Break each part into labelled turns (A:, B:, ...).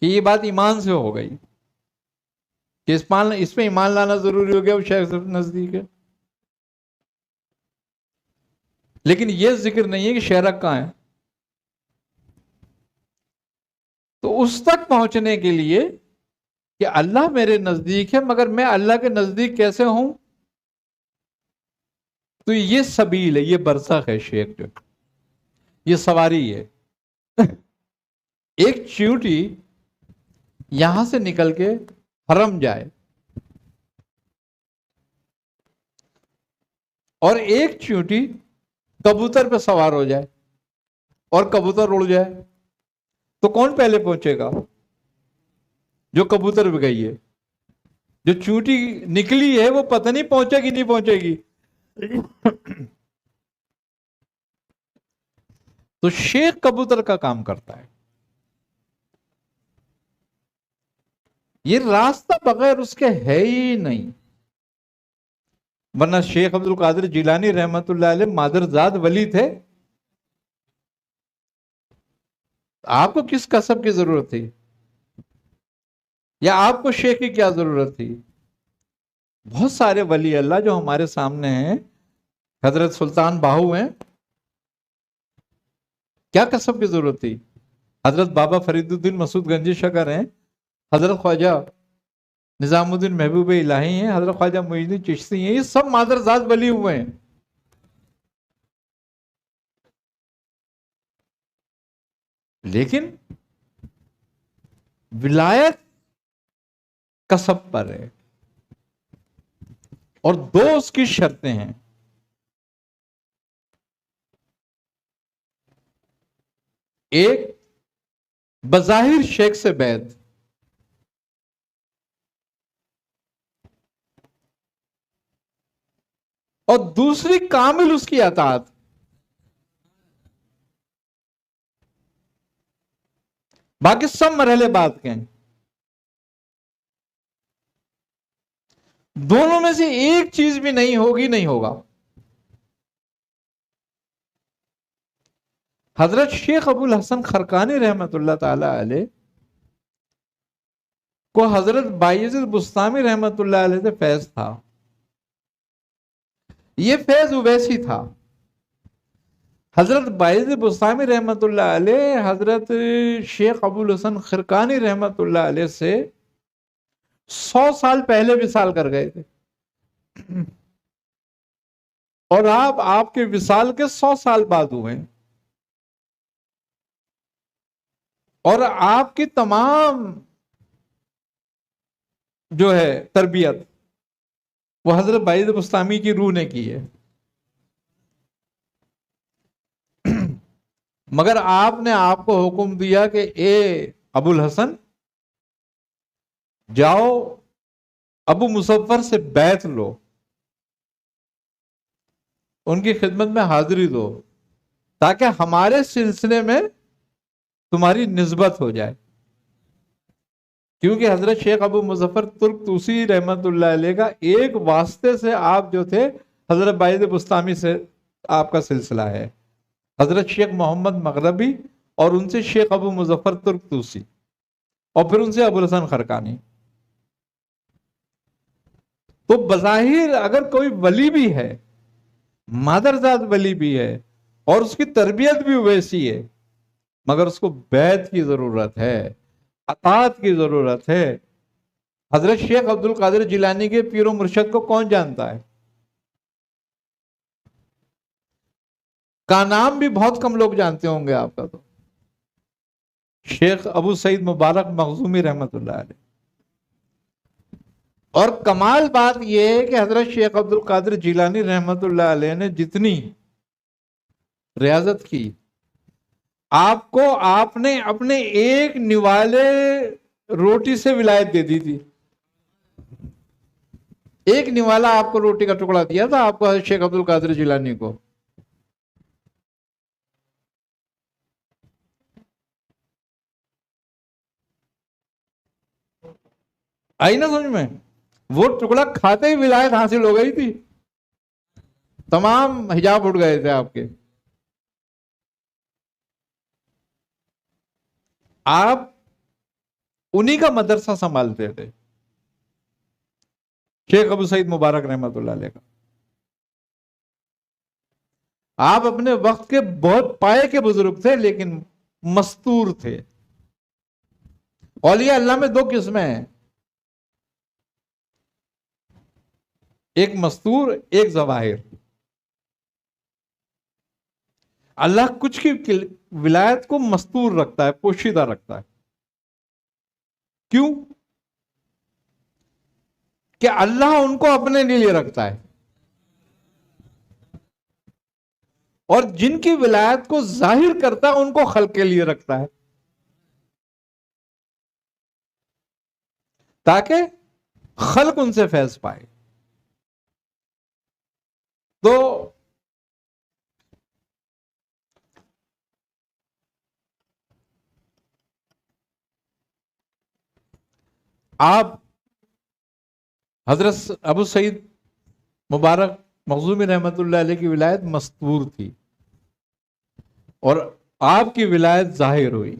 A: کہ یہ بات ایمان سے ہو گئی کہ اس پہ ایمان لانا ضروری ہو گیا، وہ شیخ سے نزدیک ہے. لیکن یہ ذکر نہیں ہے کہ شیرک کہاں ہے. تو اس تک پہنچنے کے لیے کہ اللہ میرے نزدیک ہے، مگر میں اللہ کے نزدیک کیسے ہوں، تو یہ سبیل ہے، یہ برزخ ہے. شیخ جو یہ سواری ہے. ایک چیونٹی یہاں سے نکل کے حرم جائے اور ایک چیونٹی کبوتر پہ سوار ہو جائے اور کبوتر اڑ جائے، تو کون پہلے پہنچے گا؟ جو کبوتر پہ گئی ہے. جو چیونٹی نکلی ہے وہ پتہ نہیں پہنچے گی نہیں پہنچے گی. تو شیخ کبوتر کا کام کرتا ہے. یہ راستہ بغیر اس کے ہے ہی نہیں. ورنہ شیخ عبد القادر جیلانی رحمت اللہ علیہ مادرزاد ولی تھے. آپ کو کس کسب کی ضرورت تھی، یا آپ کو شیخ کی کیا ضرورت تھی؟ بہت سارے ولی اللہ جو ہمارے سامنے ہیں، حضرت سلطان باہو ہیں، کیا کسب کی ضرورت تھی؟ حضرت بابا فرید الدین مسعود گنجی شکر ہیں، حضرت خواجہ نظام الدین محبوب الہی ہیں، حضرت خواجہ معین الدین چشتی ہیں، یہ سب مادرزاد ولی ہوئے ہیں. لیکن ولایت کسب پر ہے، اور دو اس کی شرطیں ہیں. ایک بظاہر شیخ سے بیعت، اور دوسری کامل اس کی اطاعت. باقی سب مرحلے بات کے ہیں. دونوں میں سے ایک چیز بھی نہیں ہوگی، نہیں ہوگا. حضرت شیخ ابو الحسن خرقانی رحمت اللہ تعالی علیہ کو حضرت بایزید بسطامی رحمت اللہ علیہ سے فیض تھا. یہ فیض اویسی تھا. حضرت بایزید بسطامی رحمت اللہ علیہ حضرت شیخ ابو الحسن خرقانی رحمت اللہ علیہ سے 100 سال پہلے وصال کر گئے تھے، اور آپ کے وصال کے 100 سال بعد ہوئے ہیں. اور آپ کی تمام جو ہے تربیت وہ حضرت بایزید بسطامی کی روح نے کی ہے. مگر آپ نے آپ کو حکم دیا کہ اے ابو الحسن، جاؤ ابو مظفر سے بیعت لو، ان کی خدمت میں حاضری دو، تاکہ ہمارے سلسلے میں تمہاری نسبت ہو جائے. کیونکہ حضرت شیخ ابو مظفر ترک توسی رحمت اللہ علیہ کا ایک واسطے سے آپ جو تھے حضرت بایزید بسطامی سے آپ کا سلسلہ ہے، حضرت شیخ محمد مغربی، اور ان سے شیخ ابو مظفر ترک توسی، اور پھر ان سے ابو الحسن خرقانی. تو بظاہر اگر کوئی ولی بھی ہے، مادرزاد ولی بھی ہے، اور اس کی تربیت بھی ویسی ہے، مگر اس کو بیعت کی ضرورت ہے، اطاعت کی ضرورت ہے. حضرت شیخ عبد القادر جیلانی کے پیر و مرشد کو کون جانتا ہے؟ کا نام بھی بہت کم لوگ جانتے ہوں گے آپ کا. تو شیخ ابو سعید مبارک مخزومی رحمت اللہ علیہ. اور کمال بات یہ ہے کہ حضرت شیخ عبد القادر جیلانی رحمت اللہ علیہ نے جتنی ریاضت کی، آپ نے اپنے ایک نوالے روٹی سے ولایت دے دی تھی. ایک نوالا آپ کو روٹی کا ٹکڑا دیا تھا آپ کو حضرت شیخ عبد القادر جیلانی کو. آئی نا سمجھ میں؟ وہ ٹکڑا کھاتے ہی ولایت حاصل ہو گئی تھی، تمام حجاب اٹھ گئے تھے آپ کے. آپ انہی کا مدرسہ سنبھالتے تھے، شیخ ابو سعید مبارک رحمۃ اللہ علیہ کا۔ آپ اپنے وقت کے بہت پائے کے بزرگ تھے، لیکن مستور تھے۔ اولیاء اللہ میں دو قسمیں ہیں، ایک مستور، ایک ظواہر۔ اللہ کچھ کی ولایت کو مستور رکھتا ہے، پوشیدہ رکھتا ہے۔ کیوں؟ کہ اللہ ان کو اپنے لیے رکھتا ہے، اور جن کی ولایت کو ظاہر کرتا ہے ان کو خلق کے لیے رکھتا ہے، تاکہ خلق ان سے فیض پائے۔ تو آپ حضرت ابو سعید مبارک مخزومی رحمت اللہ علیہ کی ولایت مستور تھی، اور آپ کی ولایت ظاہر ہوئی۔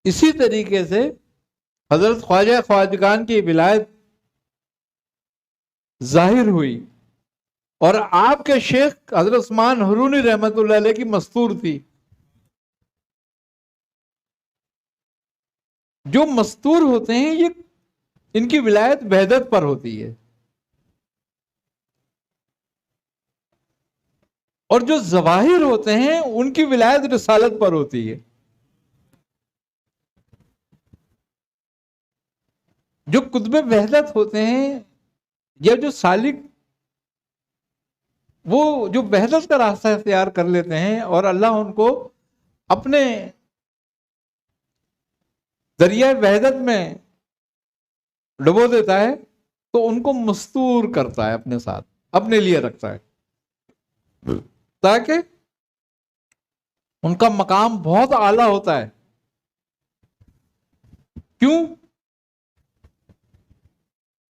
A: اسی طریقے سے حضرت خواجہ خواجگان کی ولایت ظاہر ہوئی، اور آپ کے شیخ حضرت عثمان ہرونی رحمت اللہ علیہ کی مستور تھی۔ جو مستور ہوتے ہیں یہ ان کی ولایت وحدت پر ہوتی ہے، اور جو ظواہر ہوتے ہیں ان کی ولایت رسالت پر ہوتی ہے۔ جو قطب وحدت ہوتے ہیں یا جو سالک، وہ جو وحدت کا راستہ اختیار کر لیتے ہیں اور اللہ ان کو اپنے ذریعہ وحدت میں ڈبو دیتا ہے، تو ان کو مستور کرتا ہے اپنے ساتھ، اپنے لیے رکھتا ہے، تاکہ ان کا مقام بہت اعلیٰ ہوتا ہے۔ کیوں؟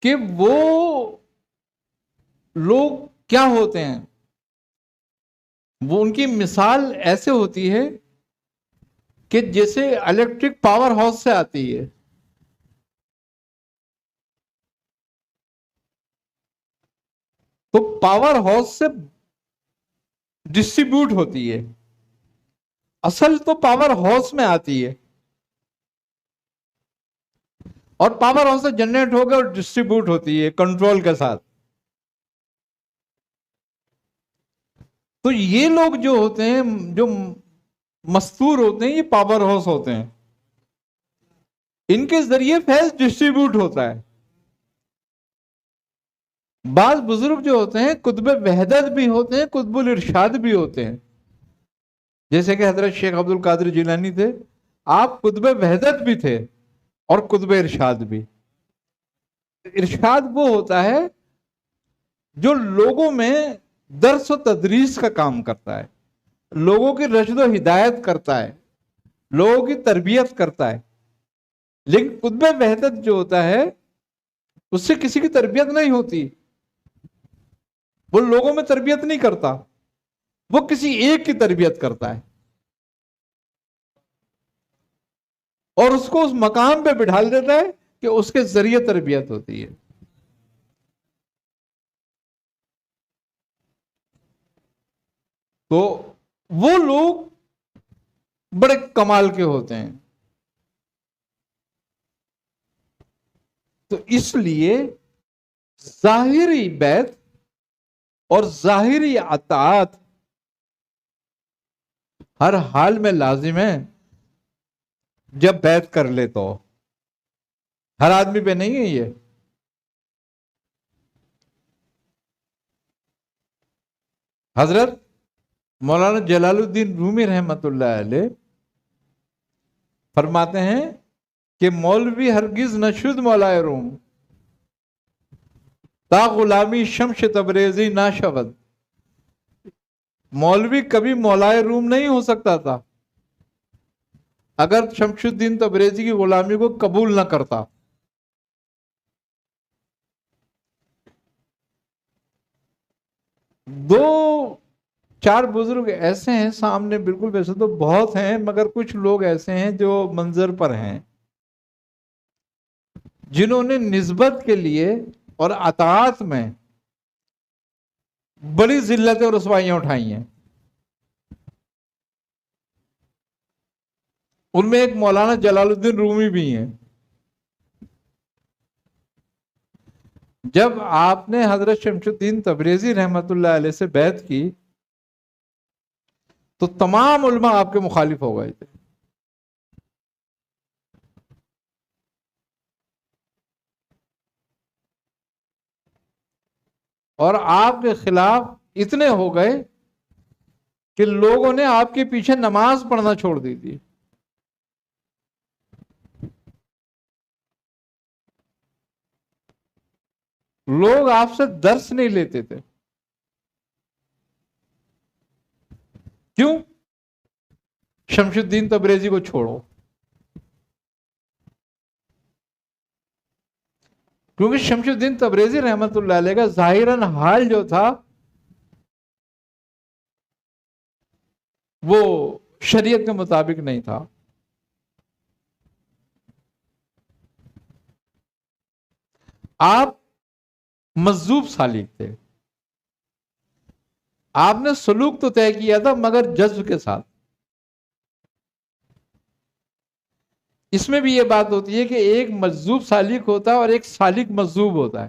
A: کہ وہ لوگ کیا ہوتے ہیں، وہ ان کی مثال ایسے ہوتی ہے کہ جیسے الیکٹرک پاور ہاؤس سے آتی ہے، تو پاور ہاؤس سے ڈسٹریبیوٹ ہوتی ہے، اصل تو پاور ہاؤس میں آتی ہے، اور پاور ہاؤس سے جنریٹ ہو کے اور ڈسٹریبیوٹ ہوتی ہے کنٹرول کے ساتھ۔ تو یہ لوگ جو ہوتے ہیں، جو مستور ہوتے ہیں، یہ پاور ہاؤس ہوتے ہیں، ان کے ذریعے فیض ڈسٹریبیوٹ ہوتا ہے۔ بعض بزرگ جو ہوتے ہیں قطب وحدت بھی ہوتے ہیں، قطب الارشاد بھی ہوتے ہیں، جیسے کہ حضرت شیخ عبد القادر جیلانی تھے، آپ قطب وحدت بھی تھے اور قطب ارشاد بھی۔ ارشاد وہ ہوتا ہے جو لوگوں میں درس و تدریس کا کام کرتا ہے، لوگوں کی رشد و ہدایت کرتا ہے، لوگوں کی تربیت کرتا ہے۔ لیکن قطب وحدت جو ہوتا ہے اس سے کسی کی تربیت نہیں ہوتی، وہ لوگوں میں تربیت نہیں کرتا، وہ کسی ایک کی تربیت کرتا ہے، اور اس کو اس مقام پہ بٹھال دیتا ہے کہ اس کے ذریعے تربیت ہوتی ہے۔ تو وہ لوگ بڑے کمال کے ہوتے ہیں۔ تو اس لیے ظاہری بیعت اور ظاہری اطاعت ہر حال میں لازم ہے۔ جب بیعت کر لے تو ہر آدمی پہ نہیں ہے یہ۔ حضرت مولانا جلال الدین رومی رحمت اللہ علیہ فرماتے ہیں کہ مولوی ہرگز نہ شد مولائے روم، تا غلامی شمش تبریزی نہ شود۔ مولوی کبھی مولائے روم نہیں ہو سکتا تھا اگر شمش الدین تبریزی کی غلامی کو قبول نہ کرتا۔ دو چار بزرگ ایسے ہیں سامنے، بالکل ویسے تو بہت ہیں، مگر کچھ لوگ ایسے ہیں جو منظر پر ہیں، جنہوں نے نسبت کے لیے اور اطاعت میں بڑی ذلتیں اور رسوائیاں اٹھائی ہیں. ان میں ایک مولانا جلال الدین رومی بھی ہیں. جب آپ نے حضرت شمس الدین تبریزی رحمت اللہ علیہ سے بیعت کی تو تمام علماء آپ کے مخالف ہو گئے تھے. اور آپ کے خلاف اتنے ہو گئے کہ لوگوں نے آپ کے پیچھے نماز پڑھنا چھوڑ دی تھی. لوگ آپ سے درس نہیں لیتے تھے. کیوں؟ شمس الدین تبریزی کو چھوڑو. کیونکہ شمس الدین تبریزی رحمت اللہ علیہ کا ظاہراً حال جو تھا وہ شریعت کے مطابق نہیں تھا. آپ مجذوب سالک تھے. آپ نے سلوک تو طے کیا تھا مگر جذب کے ساتھ. اس میں بھی یہ بات ہوتی ہے کہ ایک مجذوب سالک ہوتا ہے اور ایک سالک مجذوب ہوتا ہے.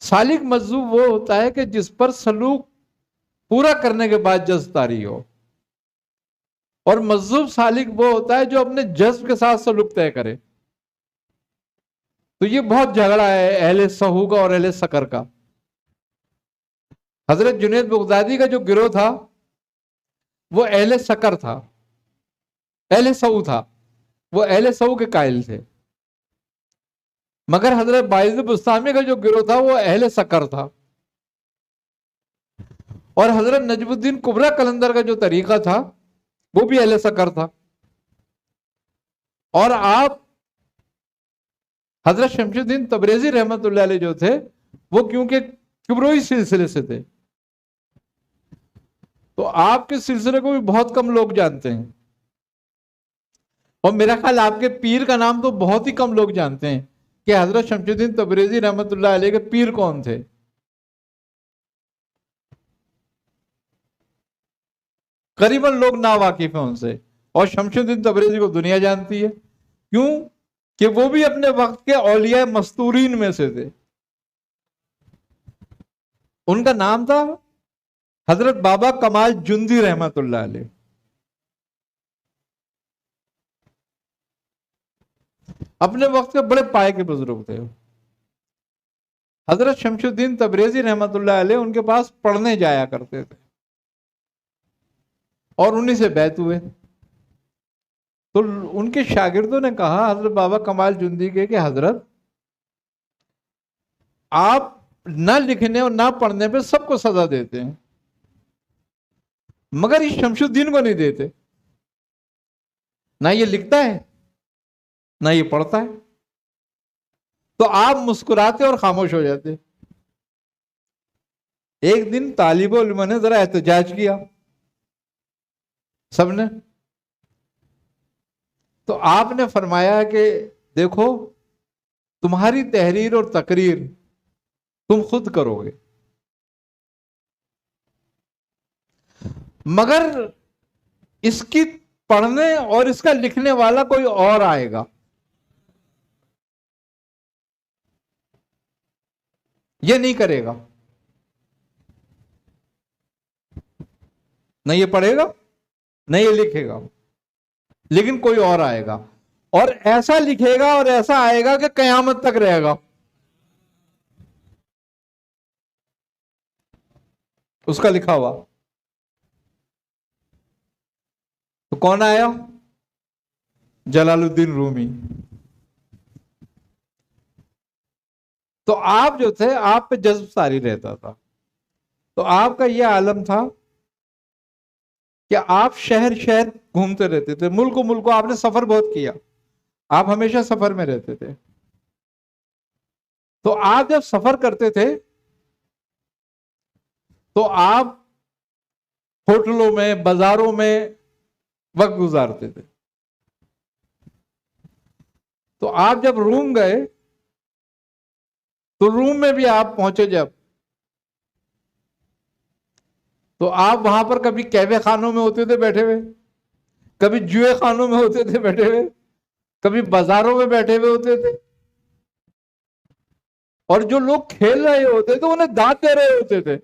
A: سالک مجذوب وہ ہوتا ہے کہ جس پر سلوک پورا کرنے کے بعد جذب طاری ہو، اور مجذوب سالک وہ ہوتا ہے جو اپنے جذب کے ساتھ سلوک طے کرے. تو یہ بہت جھگڑا ہے اہل سہو کا اور اہل سکر کا. حضرت جنید بغدادی کا جو گروہ تھا وہ اہل سکر تھا، اہل سہو تھا، وہ اہل سہو کے قائل تھے. مگر حضرت باعث بستامی کا جو گروہ تھا وہ اہل سکر تھا. اور حضرت نجم الدین کبرا قلندر کا جو طریقہ تھا وہ بھی اہل سکر تھا. اور آپ حضرت شمس الدین تبریزی رحمت اللہ علیہ جو تھے وہ کیونکہ کبروئی سلسلے سے تھے تو آپ کے سلسلے کو بھی بہت کم لوگ جانتے ہیں. اور میرا خیال آپ کے پیر کا نام تو بہت ہی کم لوگ جانتے ہیں کہ حضرت شمس الدین تبریزی رحمت اللہ علیہ کے پیر کون تھے. قریباً لوگ نا واقف ہیں ان سے. اور شمس الدین تبریزی کو دنیا جانتی ہے. کیوں؟ کہ وہ بھی اپنے وقت کے اولیاء مستورین میں سے تھے. ان کا نام تھا حضرت بابا کمال جندی رحمت اللہ علیہ. اپنے وقت کے بڑے پائے کے بزرگ تھے. حضرت شمس الدین تبریزی رحمت اللہ علیہ ان کے پاس پڑھنے جایا کرتے تھے اور انہی سے بیعت ہوئے. تو ان کے شاگردوں نے کہا حضرت بابا کمال جندی کے کہ حضرت آپ نہ لکھنے اور نہ پڑھنے پہ سب کو سزا دیتے ہیں مگر اس شمس الدین کو نہیں دیتے. نہ یہ لکھتا ہے نہ یہ پڑھتا ہے. تو آپ مسکراتے اور خاموش ہو جاتے. ایک دن طالب علم نے ذرا احتجاج کیا سب نے. تو آپ نے فرمایا کہ دیکھو تمہاری تحریر اور تقریر تم خود کرو گے مگر اس کی پڑھنے اور اس کا لکھنے والا کوئی اور آئے گا. یہ نہیں کرے گا. نہ یہ پڑھے گا نہ یہ لکھے گا لیکن کوئی اور آئے گا اور ایسا لکھے گا اور ایسا آئے گا کہ قیامت تک رہے گا. اس کا لکھا ہوا. تو کون آیا؟ جلال الدین رومی. تو آپ جو تھے آپ پہ جذب ساری رہتا تھا. تو آپ کا یہ عالم تھا کہ آپ شہر شہر گھومتے رہتے تھے. ملک و آپ نے سفر بہت کیا. آپ ہمیشہ سفر میں رہتے تھے. تو آپ جب سفر کرتے تھے تو آپ ہوٹلوں میں بازاروں میں وقت گزارتے تھے. تو آپ جب روم گئے تو روم میں بھی آپ پہنچے جب، تو آپ وہاں پر کبھی کیفے خانوں میں ہوتے تھے بیٹھے ہوئے، کبھی جوئے خانوں میں ہوتے تھے بیٹھے ہوئے، کبھی بازاروں میں بیٹھے ہوئے ہوتے تھے، اور جو لوگ کھیل رہے ہوتے تھے انہیں دانت دے رہے ہوتے تھے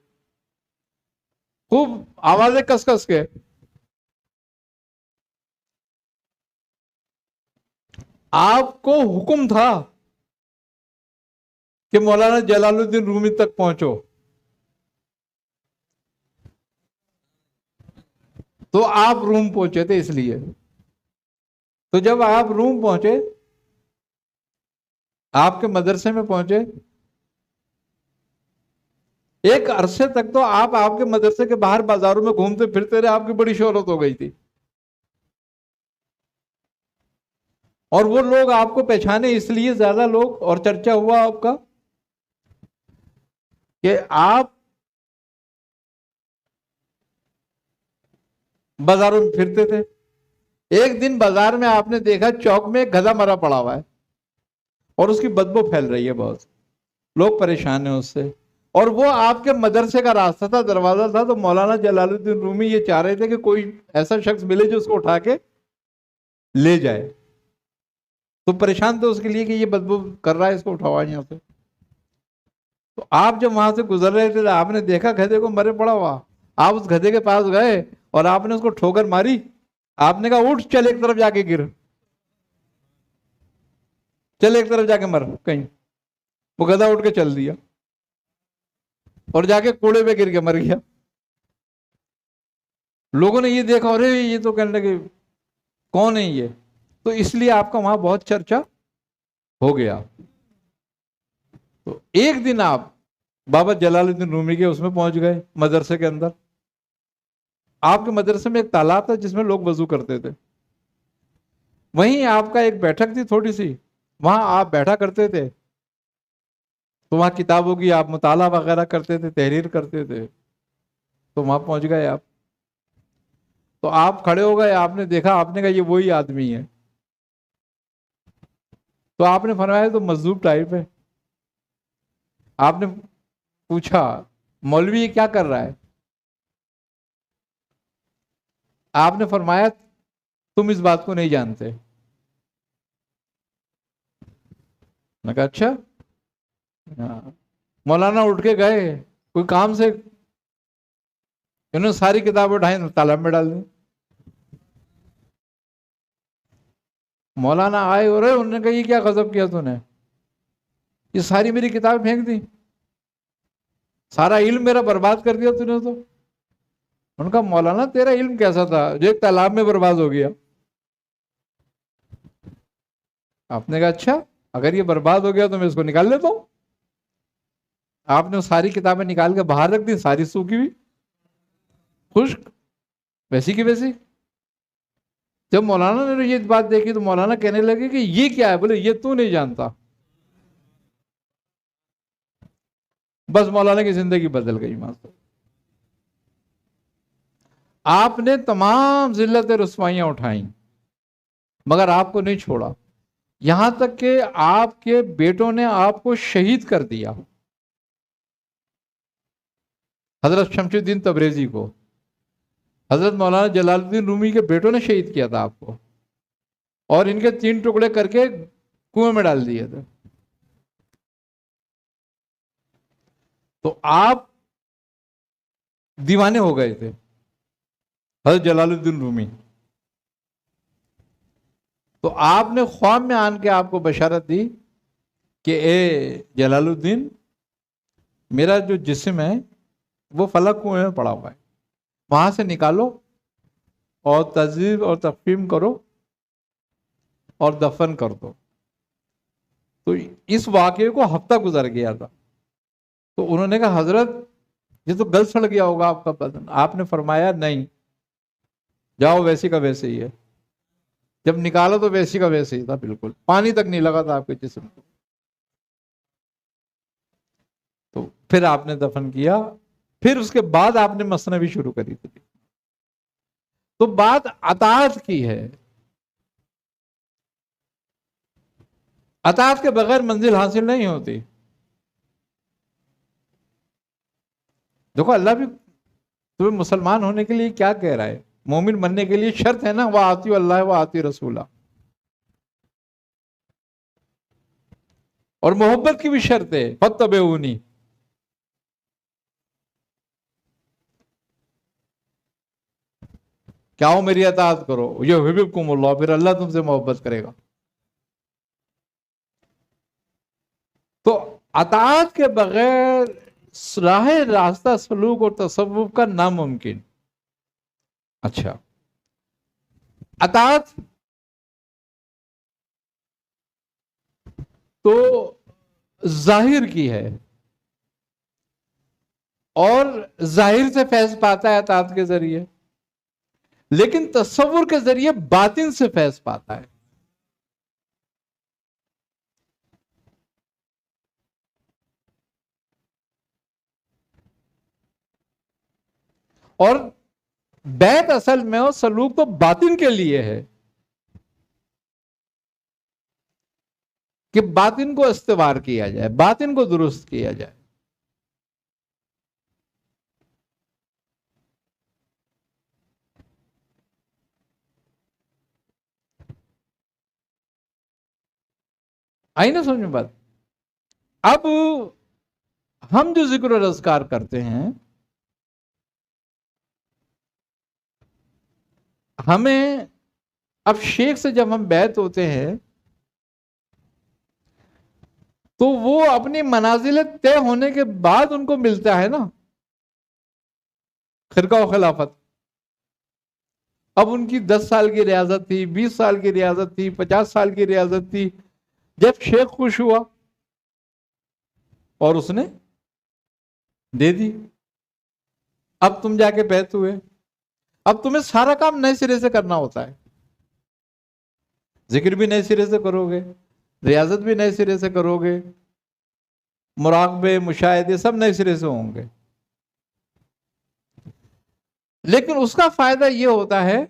A: خوب آوازیں کس کس کے. آپ کو حکم تھا کہ مولانا جلال الدین رومی تک پہنچو، تو آپ روم پہنچے تھے اس لیے. تو جب آپ روم پہنچے، آپ کے مدرسے میں پہنچے، ایک عرصے تک تو آپ کے مدرسے کے باہر بازاروں میں گھومتے پھرتے رہے، آپ کی بڑی شہرت ہو گئی تھی، اور وہ لوگ آپ کو پہچانے اس لیے زیادہ لوگ، اور چرچا ہوا آپ کا کہ آپ بازاروں میں پھرتے تھے. ایک دن بازار میں آپ نے دیکھا چوک میں ایک گدھا مرا پڑا ہوا ہے اور اس کی بدبو پھیل رہی ہے، بہت لوگ پریشان ہیں اس سے، اور وہ آپ کے مدرسے کا راستہ تھا، دروازہ تھا. تو مولانا جلال الدین رومی یہ چاہ رہے تھے کہ کوئی ایسا شخص ملے جو اس کو اٹھا کے لے جائے. تو پریشان تھے اس کے لیے کہ یہ بدبو کر رہا ہے، اس کو اٹھاؤ یہاں سے. تو آپ جب وہاں سے گزر رہے تھے، آپ نے دیکھا گدھے کو مرے پڑا ہوا. آپ اس گدھے کے پاس گئے اور آپ نے اس کو ٹھوکر ماری. آپ نے کہا اٹھ، چل ایک طرف جا کے گر، چل ایک طرف جا کے مر کہیں. وہ گدھا اٹھ کے چل دیا اور جا کے کوڑے پہ گر کے مر گیا. لوگوں نے یہ دیکھا، ارے یہ تو کہنے لگے کون ہے یہ. تو اس لیے آپ کا وہاں بہت چرچا ہو گیا. تو ایک دن آپ بابا جلال الدین رومی کے اس میں پہنچ گئے مدرسے کے اندر. آپ کے مدرسے میں ایک تالاب تھا جس میں لوگ وضو کرتے تھے. وہیں آپ کا ایک بیٹھک تھی تھوڑی سی، وہاں آپ بیٹھا کرتے تھے. تو وہاں کتابوں کی آپ مطالعہ وغیرہ کرتے تھے، تحریر کرتے تھے. تو وہاں پہنچ گئے آپ. تو آپ کھڑے ہو گئے، آپ نے دیکھا، آپ نے کہا یہ وہی آدمی ہے. تو آپ نے فرمایا تو مجذوب ٹائپ ہے. آپ نے پوچھا مولوی یہ کیا کر رہا ہے؟ آپ نے فرمایا تم اس بات کو نہیں جانتے. میں کہا اچھا. مولانا اٹھ کے گئے کوئی کام سے، انہوں نے ساری کتابیں اٹھائیں تالاب میں ڈال دی. مولانا آئے اور انہوں نے کہا یہ کیا غضب کیا تو نے، یہ ساری میری کتابیں پھینک دی، سارا علم میرا برباد کر دیا تو نے. تو ان کا مولانا تیرا علم کیسا تھا جو ایک تالاب میں برباد ہو گیا؟ آپ نے کہا اچھا اگر یہ برباد ہو گیا تو میں اس کو نکال لیتا ہوں. آپ نے ساری کتابیں نکال کے باہر رکھ دی، ساری سوکھی ہوئی خشک ویسی کی ویسی. جب مولانا نے یہ بات دیکھی تو مولانا کہنے لگے کہ یہ کیا ہے؟ بولے یہ تو نہیں جانتا. بس مولانا کی زندگی بدل گئی. آپ نے تمام ذلت رسوائیاں اٹھائیں مگر آپ کو نہیں چھوڑا، یہاں تک کہ آپ کے بیٹوں نے آپ کو شہید کر دیا. حضرت شمس الدین تبریزی کو حضرت مولانا جلال الدین رومی کے بیٹوں نے شہید کیا تھا آپ کو، اور ان کے 3 ٹکڑے کر کے کنویں میں ڈال دیے تھے. تو آپ دیوانے ہو گئے تھے حضرت جلال الدین رومی. تو آپ نے خواب میں آن کے آپ کو بشارت دی کہ اے جلال الدین، میرا جو جسم ہے وہ فلک کنویں میں پڑا ہوا ہے، وہاں سے نکالو اور تذیب اور تقفیم کرو اور دفن کر دو. تو اس واقعے کو ہفتہ گزر گیا تھا. تو انہوں نے کہا حضرت یہ تو گل سڑ گیا ہوگا آپ کا بدن. آپ نے فرمایا نہیں، جاؤ ویسی کا ویسے ہی ہے. جب نکالا تو ویسی کا ویسے ہی تھا، بالکل پانی تک نہیں لگا تھا آپ کے جسم کو. تو پھر آپ نے دفن کیا. پھر اس کے بعد آپ نے مثنوی شروع کری تھی. تو بات اطاعت کی ہے. اطاعت کے بغیر منزل حاصل نہیں ہوتی. دیکھو اللہ بھی تمہیں مسلمان ہونے کے لیے کیا کہہ رہا ہے؟ مومن بننے کے لیے شرط ہے نا، وہ آتی اللہ وہ آتی رسولہ، اور محبت کی بھی شرط ہے، فاتبعونی. کیا ہو میری اطاعت کرو، یحببکم اللہ، پھر اللہ تم سے محبت کرے گا. تو اطاعت کے بغیر راہ راستہ سلوک اور تصوف کا ناممکن. اچھا، اطاعت تو ظاہر کی ہے، اور ظاہر سے فیض پاتا ہے اطاعت کے ذریعے، لیکن تصور کے ذریعے باطن سے فیض پاتا ہے. اور بیت اصل میں اور سلوک تو باطن کے لیے ہے کہ باطن کو استوار کیا جائے، باطن کو درست کیا جائے. آئی نا سمجھ میں بات؟ اب ہم جو ذکر و اذکار کرتے ہیں، ہمیں اب شیخ سے جب ہم بیعت ہوتے ہیں تو وہ اپنی منازل طے ہونے کے بعد ان کو ملتا ہے نا خرقہ و خلافت. اب ان کی 10 سال کی ریاضت تھی، 20 سال کی ریاضت تھی، 50 سال کی ریاضت تھی. جب شیخ خوش ہوا اور اس نے دے دی، اب تم جا کے بیعت ہوئے، اب تمہیں سارا کام نئے سرے سے کرنا ہوتا ہے. ذکر بھی نئے سرے سے کرو گے، ریاضت بھی نئے سرے سے کرو گے، مراقبے مشاہدے سب نئے سرے سے ہوں گے. لیکن اس کا فائدہ یہ ہوتا ہے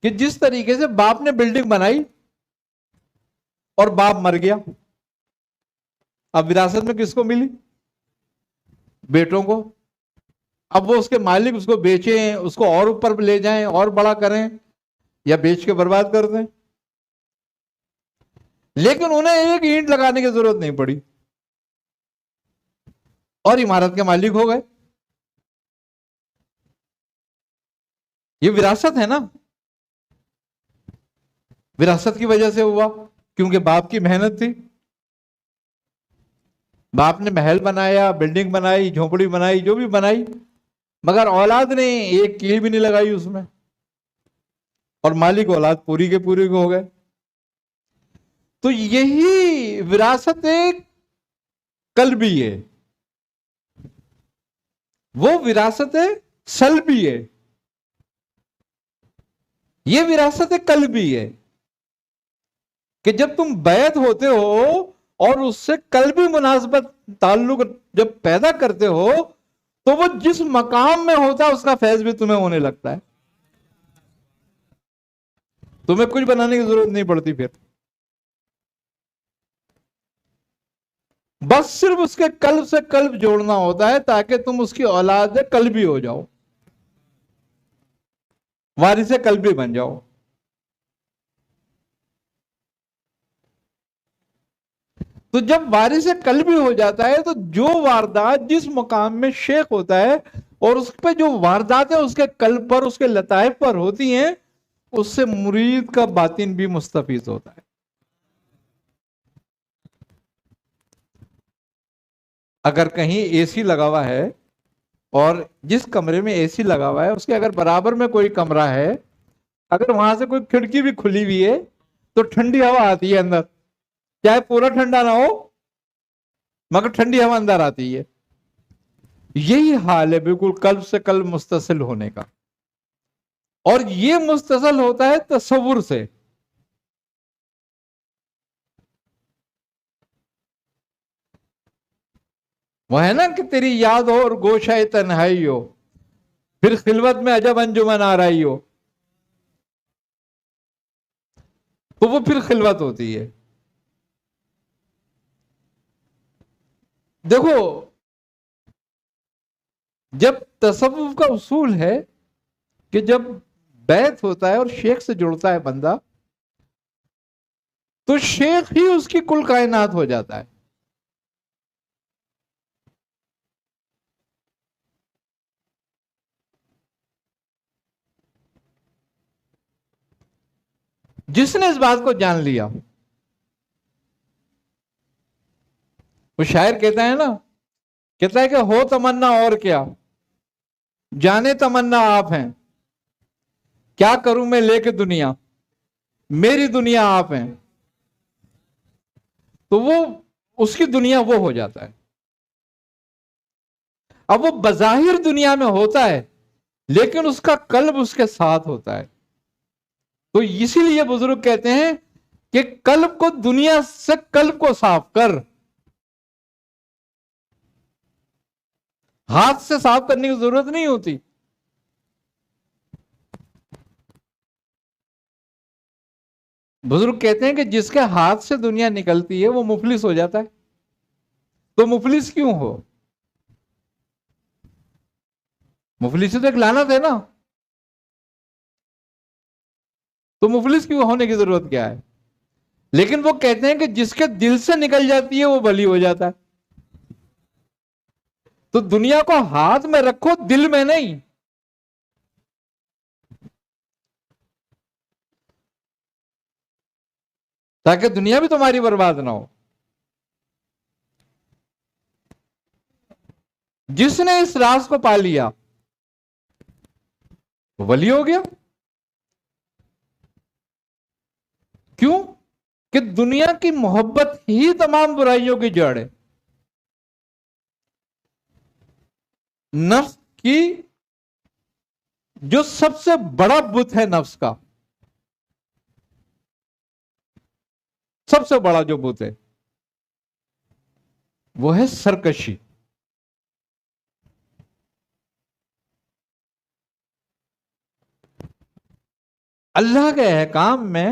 A: کہ جس طریقے سے باپ نے بلڈنگ بنائی اور باپ مر گیا، اب وراثت میں کس کو ملی؟ بیٹوں کو. اب وہ اس کے مالک اس کو بیچیں، اس کو اور اوپر لے جائیں اور بڑا کریں، یا بیچ کے برباد کر دیں. لیکن انہیں ایک اینٹ لگانے کی ضرورت نہیں پڑی اور عمارت کے مالک ہو گئے. یہ وراثت ہے نا، وراثت کی وجہ سے ہوا، کیونکہ باپ کی محنت تھی. باپ نے محل بنایا، بلڈنگ بنائی، جھونپڑی بنائی، جو بھی بنائی، مگر اولاد نے ایک کیل بھی نہیں لگائی اس میں، اور مالک اولاد پوری کے پوری ہو گئے. تو یہی وراثت ایک قلبی ہے، وہ وراثت سلبی ہے. یہ وراثت قلبی ہے کہ جب تم بیعت ہوتے ہو اور اس سے قلبی مناسبت تعلق جب پیدا کرتے ہو تو وہ جس مقام میں ہوتا ہے اس کا فیض بھی تمہیں ہونے لگتا ہے. تمہیں کچھ بنانے کی ضرورت نہیں پڑتی پھر، بس صرف اس کے قلب سے قلب جوڑنا ہوتا ہے تاکہ تم اس کی اولاد قلبی ہو جاؤ، وارث قلبی بن جاؤ. تو جب وارث قلبی ہو جاتا ہے تو جو واردات جس مقام میں شیخ ہوتا ہے اور اس پہ جو وارداتیں اس کے قلب پر، اس کے لطائف پر ہوتی ہیں، اس سے مرید کا باطن بھی مستفیض ہوتا ہے. اگر کہیں اے سی لگا ہوا ہے اور جس کمرے میں اے سی لگا ہوا ہے اس کے اگر برابر میں کوئی کمرہ ہے، اگر وہاں سے کوئی کھڑکی بھی کھلی ہوئی ہے تو ٹھنڈی ہوا آتی ہے اندر، چاہے پورا ٹھنڈا نہ ہو مگر ٹھنڈی ہوا اندر آتی ہے. یہی حال ہے بالکل قلب سے قلب متصل ہونے کا، اور یہ متصل ہوتا ہے تصور سے. وہ ہے نا کہ تیری یاد ہو اور گوشہ تنہائی ہو، پھر خلوت میں عجب انجمن آ رہی ہو، تو وہ پھر خلوت ہوتی ہے. دیکھو، جب تصوف کا اصول ہے کہ جب بیعت ہوتا ہے اور شیخ سے جڑتا ہے بندہ، تو شیخ ہی اس کی کل کائنات ہو جاتا ہے. جس نے اس بات کو جان لیا، وہ شاعر کہتا ہے نا، کہتا ہے کہ ہو تمنا اور کیا، جانے تمنا آپ ہیں، کیا کروں میں لے کے دنیا، میری دنیا آپ ہیں. تو وہ اس کی دنیا وہ ہو جاتا ہے. اب وہ بظاہر دنیا میں ہوتا ہے، لیکن اس کا قلب اس کے ساتھ ہوتا ہے. تو اسی لیے بزرگ کہتے ہیں کہ قلب کو دنیا سے قلب کو صاف کر. ہاتھ سے صاف کرنے کی ضرورت نہیں ہوتی. بزرگ کہتے ہیں کہ جس کے ہاتھ سے دنیا نکلتی ہے وہ مفلس ہو جاتا ہے. تو مفلس کیوں ہو؟ مفلسی تو ایک لعنت ہے نا. تو مفلس کیوں ہونے کی ضرورت کیا ہے؟ لیکن وہ کہتے ہیں کہ جس کے دل سے نکل جاتی ہے وہ بلی ہو جاتا ہے. تو دنیا کو ہاتھ میں رکھو، دل میں نہیں. تاکہ دنیا بھی تمہاری برباد نہ ہو. جس نے اس راز کو پا لیا وہ ولی ہو گیا. کیوں؟ کہ دنیا کی محبت ہی تمام برائیوں کی جڑ ہے. نفس کی جو سب سے بڑا بت ہے، نفس کا سب سے بڑا جو بت ہے وہ ہے سرکشی. اللہ کے احکام میں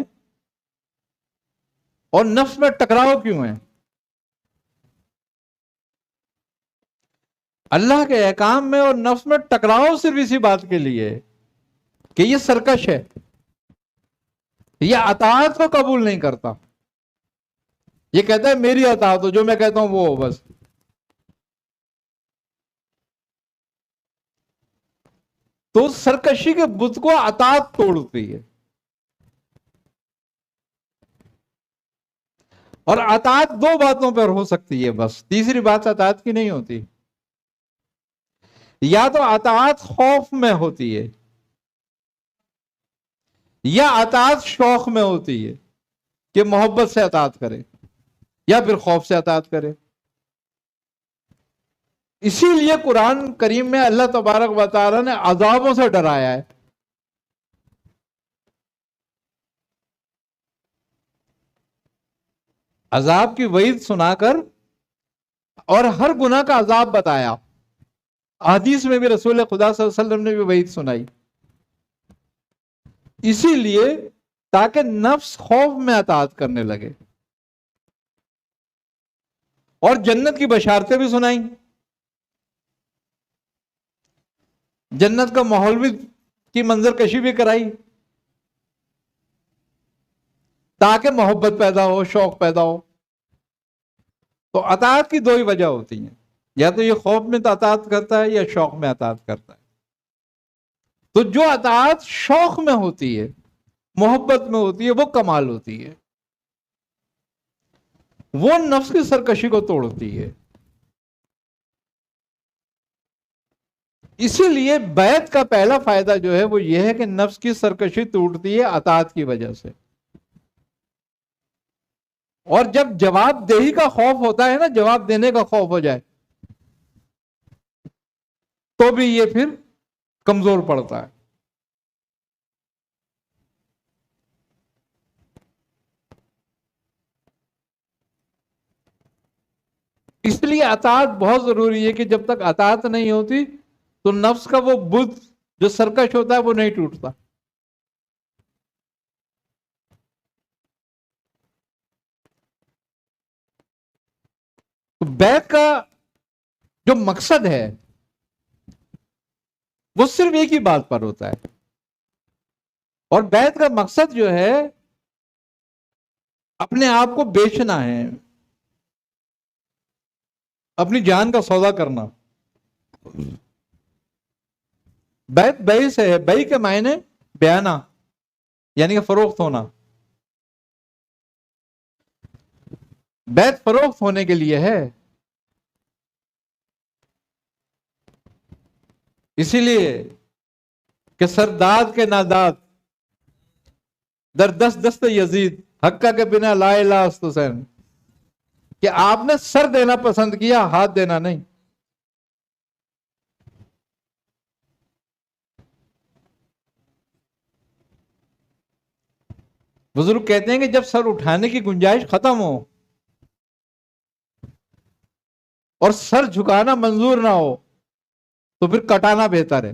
A: اور نفس میں ٹکراؤ کیوں ہے؟ اللہ کے احکام میں اور نفس میں ٹکراؤ صرف اسی بات کے لیے کہ یہ سرکش ہے، یہ اطاعت کو قبول نہیں کرتا. یہ کہتا ہے میری اطاعت ہو، جو میں کہتا ہوں وہ ہو بس. تو سرکشی کے بت کو اطاعت توڑتی ہے. اور اطاعت دو باتوں پر ہو سکتی ہے بس، تیسری بات اطاعت کی نہیں ہوتی. یا تو اطاعت خوف میں ہوتی ہے، یا اطاعت شوق میں ہوتی ہے کہ محبت سے اطاعت کرے، یا پھر خوف سے اطاعت کرے. اسی لیے قرآن کریم میں اللہ تبارک و تعالی نے عذابوں سے ڈرایا ہے. عذاب کی وعید سنا کر اور ہر گناہ کا عذاب بتایا. حدیث میں بھی رسول خدا صلی اللہ علیہ وسلم نے بھی وعید سنائی. اسی لیے تاکہ نفس خوف میں اطاعت کرنے لگے. اور جنت کی بشارتیں بھی سنائیں، جنت کا ماحول بھی کی منظر کشی بھی کرائی، تاکہ محبت پیدا ہو، شوق پیدا ہو. تو اطاعت کی دو ہی وجہ ہوتی ہیں، یا تو یہ خوف میں اطاعت کرتا ہے یا شوق میں اطاعت کرتا ہے. تو جو اطاعت شوق میں ہوتی ہے، محبت میں ہوتی ہے، وہ کمال ہوتی ہے، وہ نفس کی سرکشی کو توڑتی ہے. اسی لیے بیعت کا پہلا فائدہ جو ہے وہ یہ ہے کہ نفس کی سرکشی ٹوٹتی ہے اطاعت کی وجہ سے. اور جب جواب دہی کا خوف ہوتا ہے نا، جواب دینے کا خوف ہو جائے تو بھی یہ پھر کمزور پڑتا ہے. اس لیے اطاعت بہت ضروری ہے کہ جب تک اطاعت نہیں ہوتی تو نفس کا وہ بت جو سرکش ہوتا ہے وہ نہیں ٹوٹتا. تو بیعت کا جو مقصد ہے وہ صرف ایک ہی بات پر ہوتا ہے، اور بیعت کا مقصد جو ہے اپنے آپ کو بیچنا ہے، اپنی جان کا سودا کرنا۔ بیعت بیع سے ہے، بیع کے معنی بیعانہ یعنی کہ فروخت ہونا۔ بیعت فروخت ہونے کے لیے ہے، اسی لیے کہ سرداد کے ناداد در دست دست یزید حقہ کے بنا لا الہ است حسین، کہ آپ نے سر دینا پسند کیا، ہاتھ دینا نہیں۔ بزرگ کہتے ہیں کہ جب سر اٹھانے کی گنجائش ختم ہو اور سر جھکانا منظور نہ ہو تو پھر کٹانا بہتر ہے،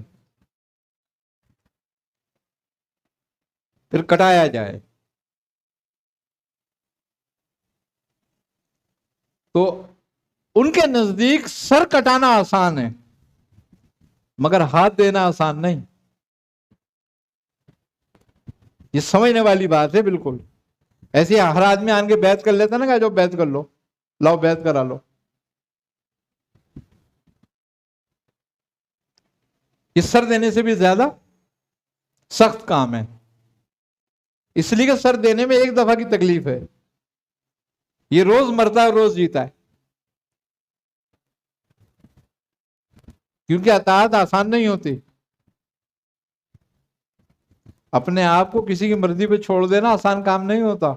A: پھر کٹایا جائے۔ تو ان کے نزدیک سر کٹانا آسان ہے مگر ہاتھ دینا آسان نہیں۔ یہ سمجھنے والی بات ہے بالکل۔ ایسے ہر آدمی آن کے بیعت کر لیتا نا، کہ جو بیعت کر لو، لاؤ بیعت کرا لو۔ یہ سر دینے سے بھی زیادہ سخت کام ہے، اس لیے کہ سر دینے میں ایک دفعہ کی تکلیف ہے، یہ روز مرتا ہے روز جیتا ہے، کیونکہ اطاعت آسان نہیں ہوتی۔ اپنے آپ کو کسی کی مرضی پہ چھوڑ دینا آسان کام نہیں ہوتا،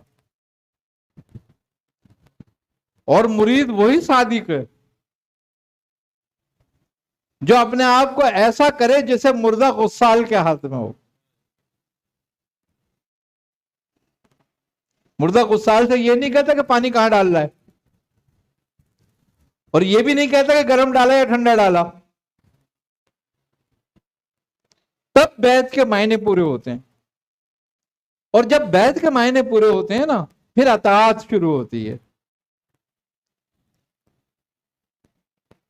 A: اور مرید وہی صادق ہے جو اپنے آپ کو ایسا کرے جیسے مردہ غسال کے ہاتھ میں ہو۔ مردہ غسال سے یہ نہیں کہتا کہ پانی کہاں ڈال رہا ہے، اور یہ بھی نہیں کہتا کہ گرم ڈالا یا ٹھنڈا ڈالا۔ تب بیعت کے معنی پورے ہوتے ہیں، اور جب بیعت کے معنی پورے ہوتے ہیں نا، پھر اطاعت شروع ہوتی ہے۔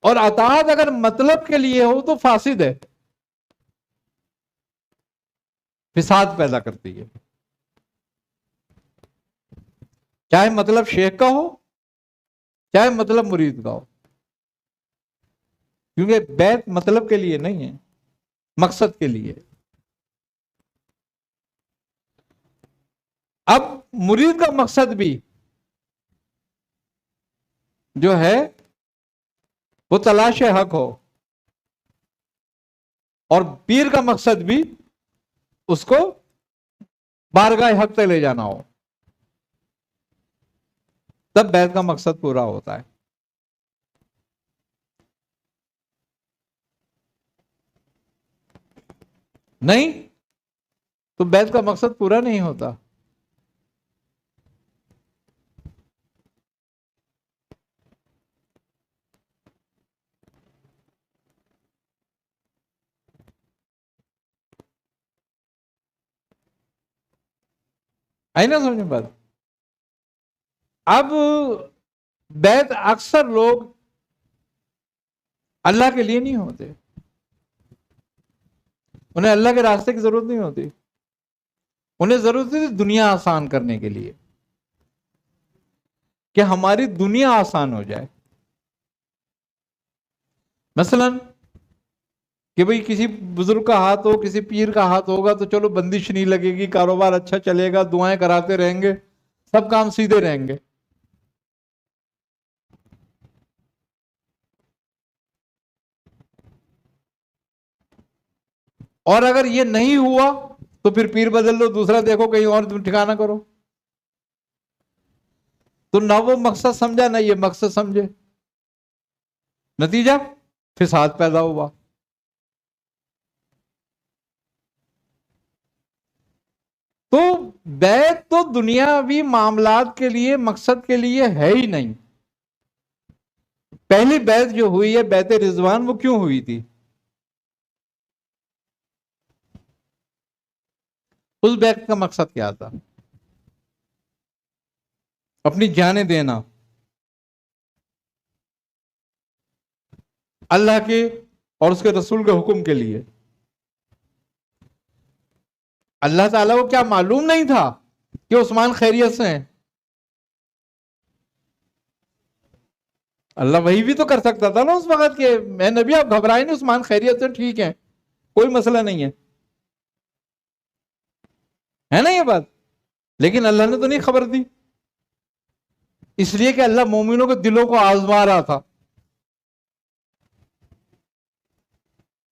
A: اور اطاعت اگر مطلب کے لیے ہو تو فاسد ہے، فساد پیدا کرتی ہے، چاہے مطلب شیخ کا ہو چاہے مطلب مرید کا ہو، کیونکہ بیعت مطلب کے لیے نہیں ہے، مقصد کے لیے۔ اب مرید کا مقصد بھی جو ہے وہ تلاش حق ہو، اور پیر کا مقصد بھی اس کو بارگاہ حق تک لے جانا ہو، تب بیعت کا مقصد پورا ہوتا ہے۔ نہیں تو بیعت کا مقصد پورا نہیں ہوتا۔ آئی نا سمجھ میں بات؟ اب بیعت اکثر لوگ اللہ کے لیے نہیں ہوتے، انہیں اللہ کے راستے کی ضرورت نہیں ہوتی، انہیں ضرورت ہے دنیا آسان کرنے کے لیے، کہ ہماری دنیا آسان ہو جائے۔ مثلا کہ بھئی کسی بزرگ کا ہاتھ ہو، کسی پیر کا ہاتھ ہوگا تو چلو بندش نہیں لگے گی، کاروبار اچھا چلے گا، دعائیں کراتے رہیں گے، سب کام سیدھے رہیں گے۔ اور اگر یہ نہیں ہوا تو پھر پیر بدل دو، دوسرا دیکھو، کہیں اور ٹھکانہ کرو۔ تو نہ وہ مقصد سمجھا نہ یہ مقصد سمجھے، نتیجہ فساد پیدا ہوا۔ تو بیعت تو دنیاوی معاملات کے لیے، مقصد کے لیے ہے ہی نہیں۔ پہلی بیعت جو ہوئی ہے بیعت رضوان، وہ کیوں ہوئی تھی؟ اس بیعت کا مقصد کیا تھا؟ اپنی جانیں دینا، اللہ کے اور اس کے رسول کے حکم کے لیے. اللہ تعالیٰ کو کیا معلوم نہیں تھا کہ عثمان خیریت سے ہیں؟ اللہ وہی بھی تو کر سکتا تھا نا اس وقت کہ میں نبی آپ گھبرائے نہیں، عثمان خیریت سے ٹھیک ہے، کوئی مسئلہ نہیں ہے نا یہ بات. لیکن اللہ نے تو نہیں خبر دی، اس لیے کہ اللہ مومنوں کے دلوں کو آزما رہا تھا.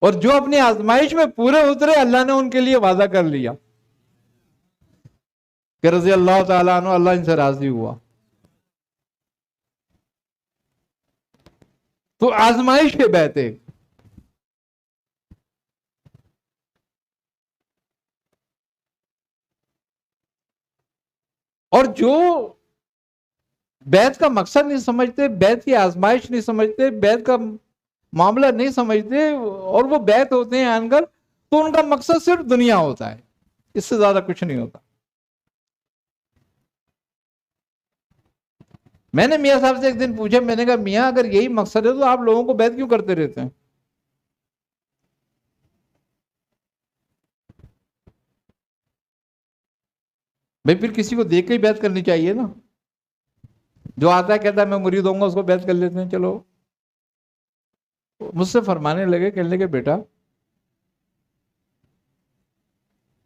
A: اور جو اپنی آزمائش میں پورے اترے اللہ نے ان کے لیے وعدہ کر لیا کہ رضی اللہ تعالیٰ عنہ، اللہ ان سے راضی ہوا. تو آزمائش کے بیعت ایک. اور جو بیعت کا مقصد نہیں سمجھتے، بیعت کی آزمائش نہیں سمجھتے، بیعت کا معاملہ نہیں سمجھتے، اور وہ بیعت ہوتے ہیں آن کر، تو ان کا مقصد صرف دنیا ہوتا ہے، اس سے زیادہ کچھ نہیں ہوتا. میں نے میاں صاحب سے ایک دن پوچھا، میں نے کہا میاں اگر یہی مقصد ہے تو آپ لوگوں کو بیعت کیوں کرتے رہتے ہیں؟ بھائی پھر کسی کو دیکھ کے ہی بیعت کرنی چاہیے نا. جو آتا ہے کہتا ہے میں مرید ہوں گا، اس کو بیعت کر لیتے ہیں. چلو. مجھ سے فرمانے لگے، کہنے لگے بیٹا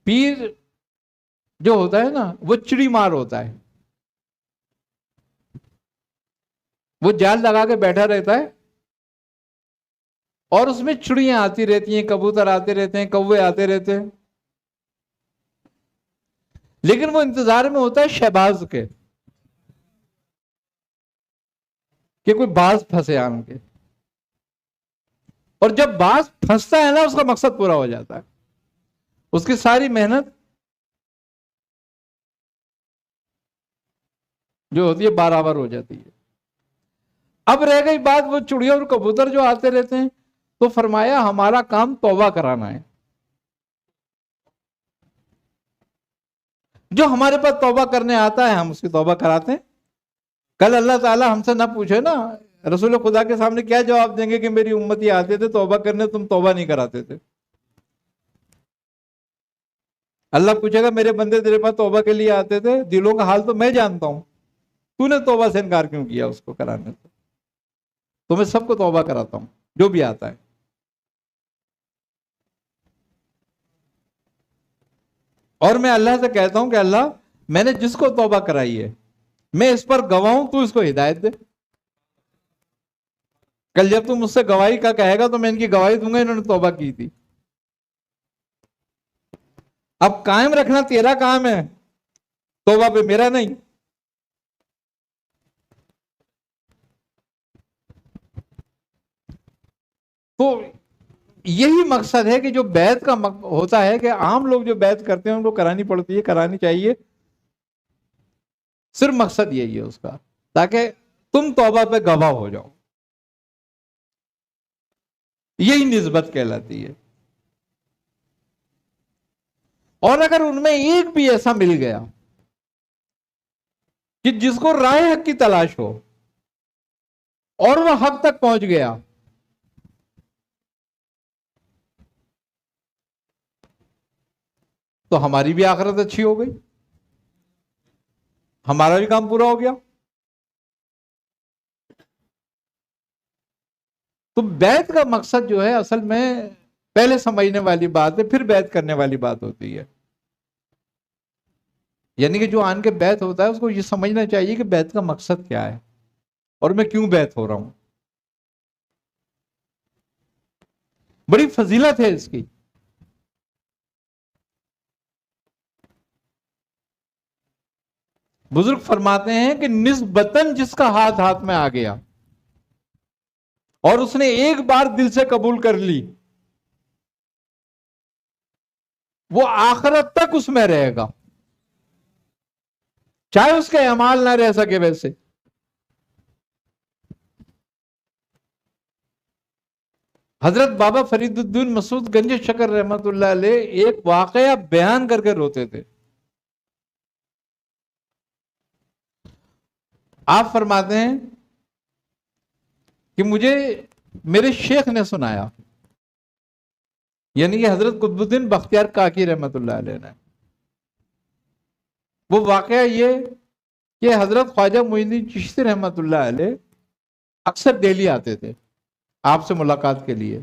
A: پیر جو ہوتا ہے نا وہ چڑی مار ہوتا ہے. وہ جال لگا کے بیٹھا رہتا ہے اور اس میں چڑیاں آتی رہتی ہیں، کبوتر آتے رہتے ہیں، کوے آتے رہتے ہیں، لیکن وہ انتظار میں ہوتا ہے شہباز کے کہ کوئی باز پھنسے آن کے. اور جب باز پھنستا ہے نا اس کا مقصد پورا ہو جاتا ہے، اس کی ساری محنت جو ہوتی ہے برابر ہو جاتی ہے. اب رہ گئی بات وہ چڑیاں اور کبوتر جو آتے رہتے ہیں، تو فرمایا ہمارا کام توبہ کرانا ہے. جو ہمارے پاس توبہ کرنے آتا ہے ہم اس کی توبہ کراتے ہیں. کل اللہ تعالیٰ ہم سے نہ پوچھے نا رسول خدا کے سامنے کیا جواب دیں گے کہ میری امتی آتے تھے توبہ کرنے، تم توبہ نہیں کراتے تھے. اللہ پوچھے گا میرے بندے تیرے پاس توبہ کے لیے آتے تھے، دلوں کا حال تو میں جانتا ہوں، تو نے توبہ سے انکار کیوں کیا اس کو کرانے سے؟ تو میں سب کو توبہ کراتا ہوں جو بھی آتا ہے. اور میں اللہ سے کہتا ہوں کہ اللہ میں نے جس کو توبہ کرائی ہے میں اس پر گواہ ہوں، تو اس کو ہدایت دے. کل جب تم مجھ سے گواہی کا کہے گا تو میں ان کی گواہی دوں گا انہوں نے توبہ کی تھی. اب قائم رکھنا تیرا کام ہے، توبہ پہ میرا نہیں. تو یہی مقصد ہے کہ جو بیعت کا ہوتا ہے کہ عام لوگ جو بیعت کرتے ہیں ان کو کرانی پڑتی ہے، کرانی چاہیے. صرف مقصد یہی ہے اس کا، تاکہ تم توبہ پہ گواہ ہو جاؤ. یہی نسبت کہلاتی ہے. اور اگر ان میں ایک بھی ایسا مل گیا کہ جس کو راہ حق کی تلاش ہو اور وہ حق تک پہنچ گیا، تو ہماری بھی آخرت اچھی ہو گئی، ہمارا بھی کام پورا ہو گیا. تو بیعت کا مقصد جو ہے اصل میں پہلے سمجھنے والی بات ہے، پھر بیعت کرنے والی بات ہوتی ہے. یعنی کہ جو آن کے بیعت ہوتا ہے اس کو یہ سمجھنا چاہیے کہ بیعت کا مقصد کیا ہے اور میں کیوں بیعت ہو رہا ہوں. بڑی فضیلت ہے اس کی. بزرگ فرماتے ہیں کہ نسبتاً جس کا ہاتھ ہاتھ میں آ گیا اور اس نے ایک بار دل سے قبول کر لی، وہ آخرت تک اس میں رہے گا، چاہے اس کے اعمال نہ رہ سکے. ویسے حضرت بابا فرید الدین مسعود گنج شکر رحمت اللہ علیہ ایک واقعہ بیان کر کے روتے تھے. آپ فرماتے ہیں کہ مجھے میرے شیخ نے سنایا، یعنی کہ حضرت قطب الدین بختیار کاکی رحمت اللہ علیہ نے. وہ واقعہ یہ کہ حضرت خواجہ معین الدین چشتی رحمت اللہ علیہ اکثر دہلی آتے تھے آپ سے ملاقات کے لیے،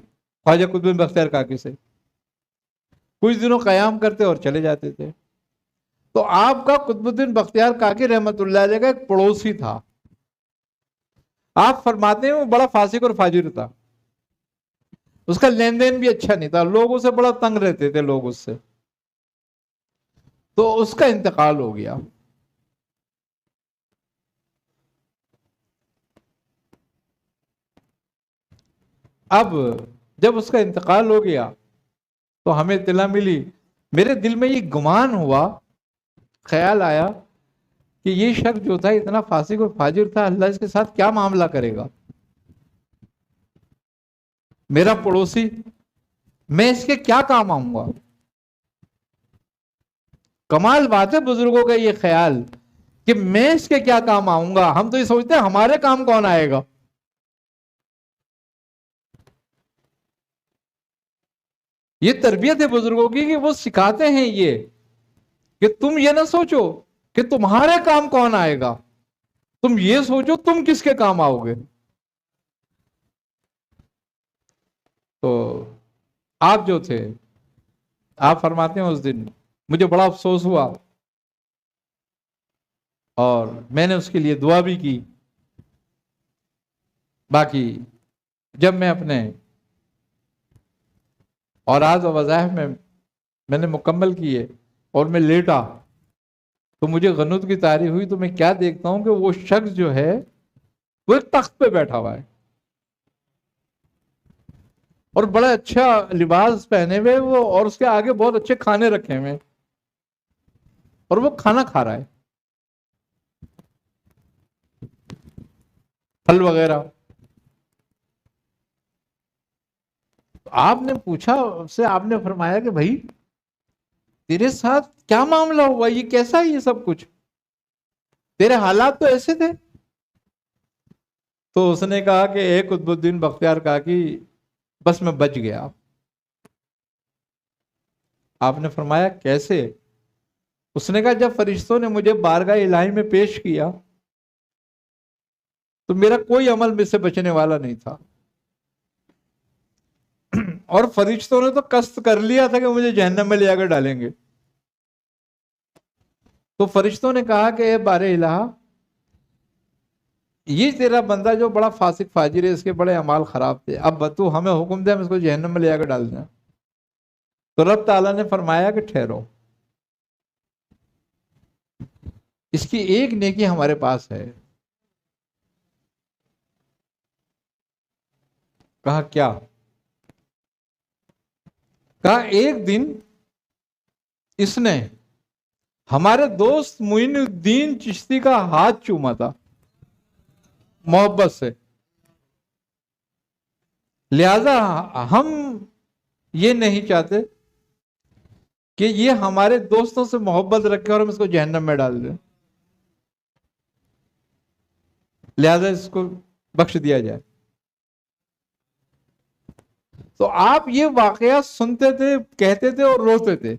A: خواجہ قطب الدین بختیار کاکی سے. کچھ دنوں قیام کرتے اور چلے جاتے تھے. تو آپ کا قطب الدین بختیار کاکی رحمت اللہ علیہ کا ایک پڑوسی تھا. آپ فرماتے ہیں وہ بڑا فاسق اور فاجر تھا، اس کا لین دین بھی اچھا نہیں تھا، لوگوں سے بڑا تنگ رہتے تھے لوگ اس سے. تو اس کا انتقال ہو گیا. اب جب اس کا انتقال ہو گیا تو ہمیں اطلاع ملی، میرے دل میں یہ گمان ہوا، خیال آیا کہ یہ شخص جو تھا اتنا فاسق اور فاجر تھا، اللہ اس کے ساتھ کیا معاملہ کرے گا. میرا پڑوسی، میں اس کے کیا کام آؤں گا. کمال بات ہے بزرگوں کا یہ خیال کہ میں اس کے کیا کام آؤں گا. ہم تو یہ سوچتے ہیں ہمارے کام کون آئے گا. یہ تربیت ہے بزرگوں کی کہ وہ سکھاتے ہیں یہ کہ تم یہ نہ سوچو کہ تمہارے کام کون آئے گا، تم یہ سوچو تم کس کے کام آؤ گے. تو آپ جو تھے، آپ فرماتے ہیں اس دن مجھے بڑا افسوس ہوا اور میں نے اس کے لیے دعا بھی کی. باقی جب میں اپنے اوراد و وظائف میں نے مکمل کیے اور میں لیٹا تو مجھے غنود کی طاری ہوئی. تو میں کیا دیکھتا ہوں کہ وہ شخص جو ہے وہ ایک تخت پہ بیٹھا ہوا ہے اور بڑا اچھا لباس پہنے ہوئے وہ، اور اس کے آگے بہت اچھے کھانے رکھے ہوئے اور وہ کھانا کھا رہا ہے، پھل وغیرہ. آپ نے پوچھا اس سے، آپ نے فرمایا کہ بھائی تیرے ساتھ کیا معاملہ ہوا، یہ کیسا ہے یہ سب کچھ، تیرے حالات تو ایسے تھے. تو اس نے کہا کہ اے قطب الدین بختیار کاکی بس میں بچ گیا. آپ نے فرمایا کیسے؟ اس نے کہا جب فرشتوں نے مجھے بارگاہ الہی میں پیش کیا تو میرا کوئی عمل مجھ سے بچنے والا نہیں تھا، اور فرشتوں نے تو قصد کر لیا تھا کہ مجھے جہنم میں لے آ کر ڈالیں گے. تو فرشتوں نے کہا کہ اے بار الہ، یہ تیرا بندہ جو بڑا فاسق فاجر ہے، اس کے بڑے اعمال خراب تھے، اب تو ہمیں حکم دے ہم اس کو جہنم میں لے آ کر ڈال دیں. تو رب تعالیٰ نے فرمایا کہ ٹھہرو، اس کی ایک نیکی ہمارے پاس ہے. کہا کیا؟ کہا ایک دن اس نے ہمارے دوست معین الدین چشتی کا ہاتھ چوما تھا محبت سے، لہذا ہم یہ نہیں چاہتے کہ یہ ہمارے دوستوں سے محبت رکھے اور ہم اس کو جہنم میں ڈال دیں، لہذا اس کو بخش دیا جائے. تو آپ یہ واقعہ سنتے تھے، کہتے تھے اور روتے تھے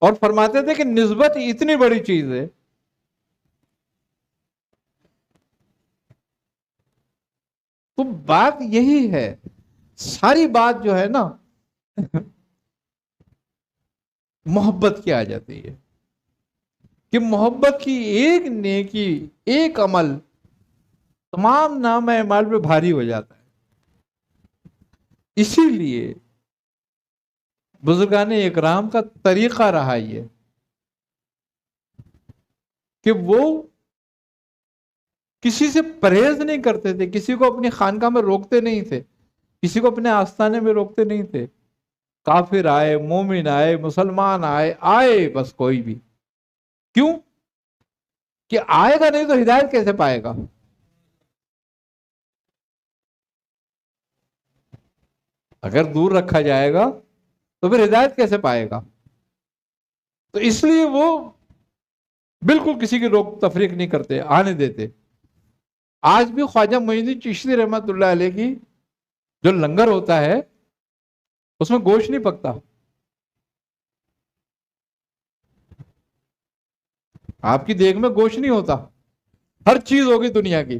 A: اور فرماتے تھے کہ نسبت اتنی بڑی چیز ہے. تو بات یہی ہے، ساری بات جو ہے نا محبت کی آ جاتی ہے کہ محبت کی ایک نیکی، ایک عمل تمام نام اعمال پہ بھاری ہو جاتا ہے. اسی لیے بزرگان اکرام کا طریقہ رہا یہ کہ وہ کسی سے پرہیز نہیں کرتے تھے، کسی کو اپنی خانقاہ میں روکتے نہیں تھے، کسی کو اپنے آستانے میں روکتے نہیں تھے. کافر آئے، مومن آئے، مسلمان آئے بس کوئی بھی. کیوں کہ آئے گا نہیں تو ہدایت کیسے پائے گا؟ اگر دور رکھا جائے گا تو پھر ہدایت کیسے پائے گا؟ تو اس لیے وہ بالکل کسی کی روک تفریق نہیں کرتے، آنے دیتے. آج بھی خواجہ معین الدین چشتی رحمت اللہ علیہ کی جو لنگر ہوتا ہے اس میں گوشت نہیں پکتا. آپ کی دیگ میں گوشت نہیں ہوتا. ہر چیز ہوگی دنیا کی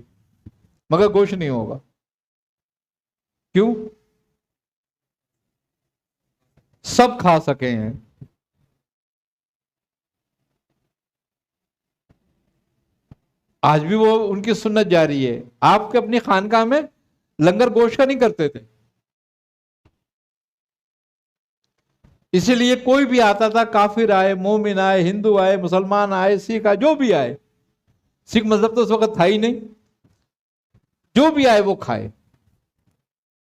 A: مگر گوشت نہیں ہوگا. کیوں؟ سب کھا سکے ہیں. آج بھی وہ ان کی سنت جاری ہے. آپ کے اپنی خانقاہ میں لنگر گوشت کا نہیں کرتے تھے. اسی لیے کوئی بھی آتا تھا، کافر آئے، مومن آئے، ہندو آئے، مسلمان آئے، سکھ آئے، جو بھی آئے، سکھ مذہب تو اس وقت تھا ہی نہیں، جو بھی آئے وہ کھائے،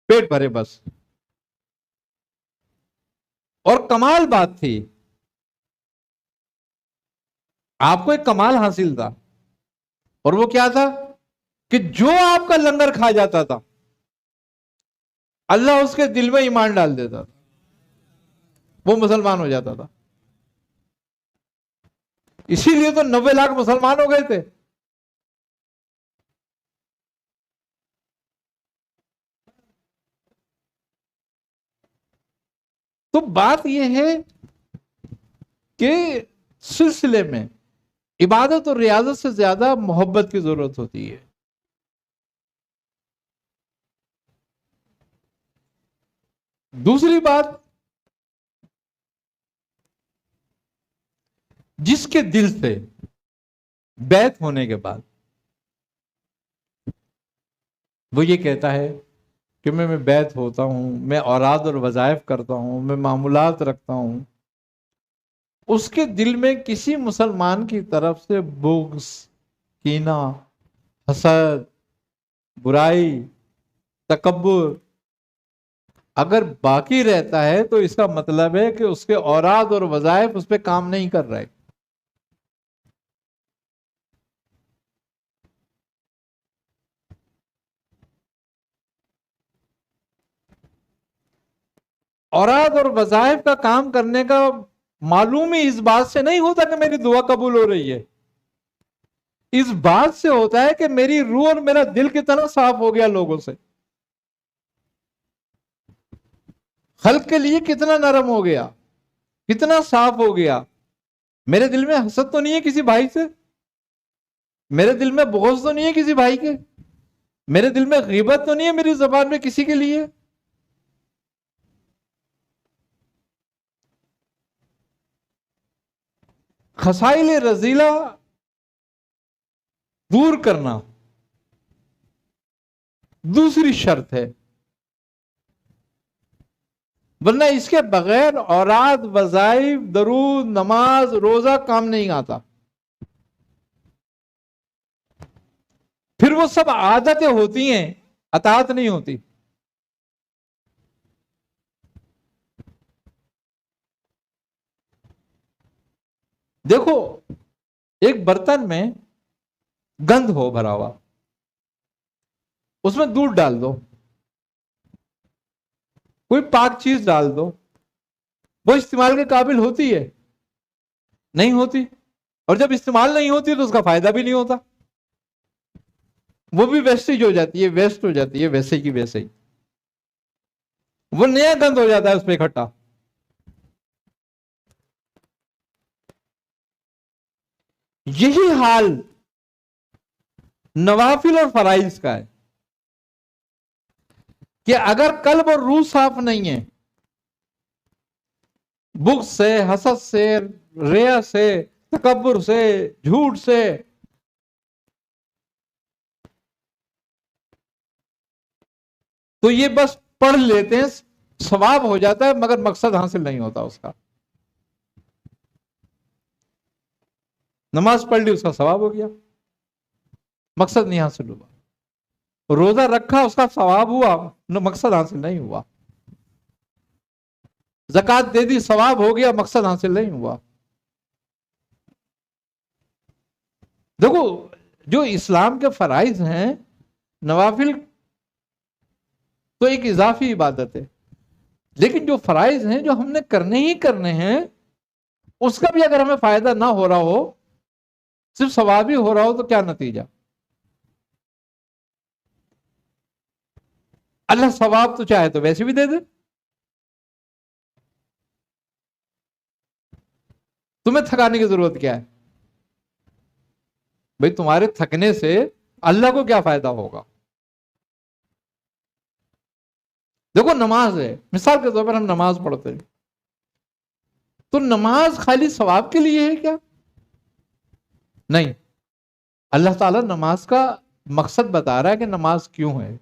A: پیٹ بھرے بس. اور کمال بات تھی، آپ کو ایک کمال حاصل تھا، اور وہ کیا تھا کہ جو آپ کا لنگر کھا جاتا تھا اللہ اس کے دل میں ایمان ڈال دیتا تھا، وہ مسلمان ہو جاتا تھا. اسی لیے تو 90 لاکھ مسلمان ہو گئے تھے. تو بات یہ ہے کہ سلسلے میں عبادت اور ریاضت سے زیادہ محبت کی ضرورت ہوتی ہے. دوسری بات، جس کے دل سے بیعت ہونے کے بعد وہ یہ کہتا ہے کہ میں بیعت ہوتا ہوں، میں اوراد اور وظائف کرتا ہوں، میں معمولات رکھتا ہوں، اس کے دل میں کسی مسلمان کی طرف سے بغض، کینہ، حسد، برائی، تکبر اگر باقی رہتا ہے تو اس کا مطلب ہے کہ اس کے اوراد اور وظائف اس پہ کام نہیں کر رہے. اوراد اور وظائف کا کام کرنے کا معلوم ہی اس بات سے نہیں ہوتا کہ میری دعا قبول ہو رہی ہے. اس بات سے ہوتا ہے کہ میری روح اور میرا دل کتنا صاف ہو گیا لوگوں سے، خلق کے لیے کتنا نرم ہو گیا، کتنا صاف ہو گیا. میرے دل میں حسد تو نہیں ہے کسی بھائی سے، میرے دل میں بغض تو نہیں ہے کسی بھائی کے، میرے دل میں غیبت تو نہیں ہے میری زبان میں کسی کے لیے. خصائل رذیلہ دور کرنا دوسری شرط ہے، ورنہ اس کے بغیر اوراد، وظائف، درود، نماز، روزہ کام نہیں آتا. پھر وہ سب عادتیں ہوتی ہیں، اطاعت نہیں ہوتی. دیکھو، ایک برتن میں گند ہو بھرا ہوا، اس میں دودھ ڈال دو، کوئی پاک چیز ڈال دو، وہ استعمال کے قابل ہوتی ہے؟ نہیں ہوتی. اور جب استعمال نہیں ہوتی تو اس کا فائدہ بھی نہیں ہوتا، وہ بھی ویسٹیج ہو جاتی ہے، ویسٹ ہو جاتی ہے، ویسے کی ویسے ہی وہ نیا گند ہو جاتا ہے اس پہ اکٹھا. یہی حال نوافل اور فرائض کا ہے کہ اگر قلب اور روح صاف نہیں ہے، بغض سے، حسد سے، ریا سے، تکبر سے، جھوٹ سے، تو یہ بس پڑھ لیتے ہیں، ثواب ہو جاتا ہے مگر مقصد حاصل نہیں ہوتا اس کا. نماز پڑھ لی، اس کا ثواب ہو گیا، مقصد نہیں حاصل ہوا. روزہ رکھا، اس کا ثواب ہوا، مقصد حاصل نہیں ہوا. زکات دے دی، ثواب ہو گیا، مقصد حاصل نہیں ہوا. دیکھو، جو اسلام کے فرائض ہیں، نوافل تو ایک اضافی عبادت ہے، لیکن جو فرائض ہیں جو ہم نے کرنے ہی کرنے ہیں، اس کا بھی اگر ہمیں فائدہ نہ ہو رہا ہو، صرف ثواب ہی ہو رہا ہو، تو کیا نتیجہ؟ اللہ ثواب تو چاہے تو ویسے بھی دے دے. تمہیں تھکانے کی ضرورت کیا ہے بھئی؟ تمہارے تھکنے سے اللہ کو کیا فائدہ ہوگا؟ دیکھو نماز ہے، مثال کے طور پر ہم نماز پڑھتے ہیں، تو نماز خالی ثواب کے لیے ہے کیا؟ نہیں. اللہ تعالیٰ نماز کا مقصد بتا رہا ہے کہ نماز کیوں ہے.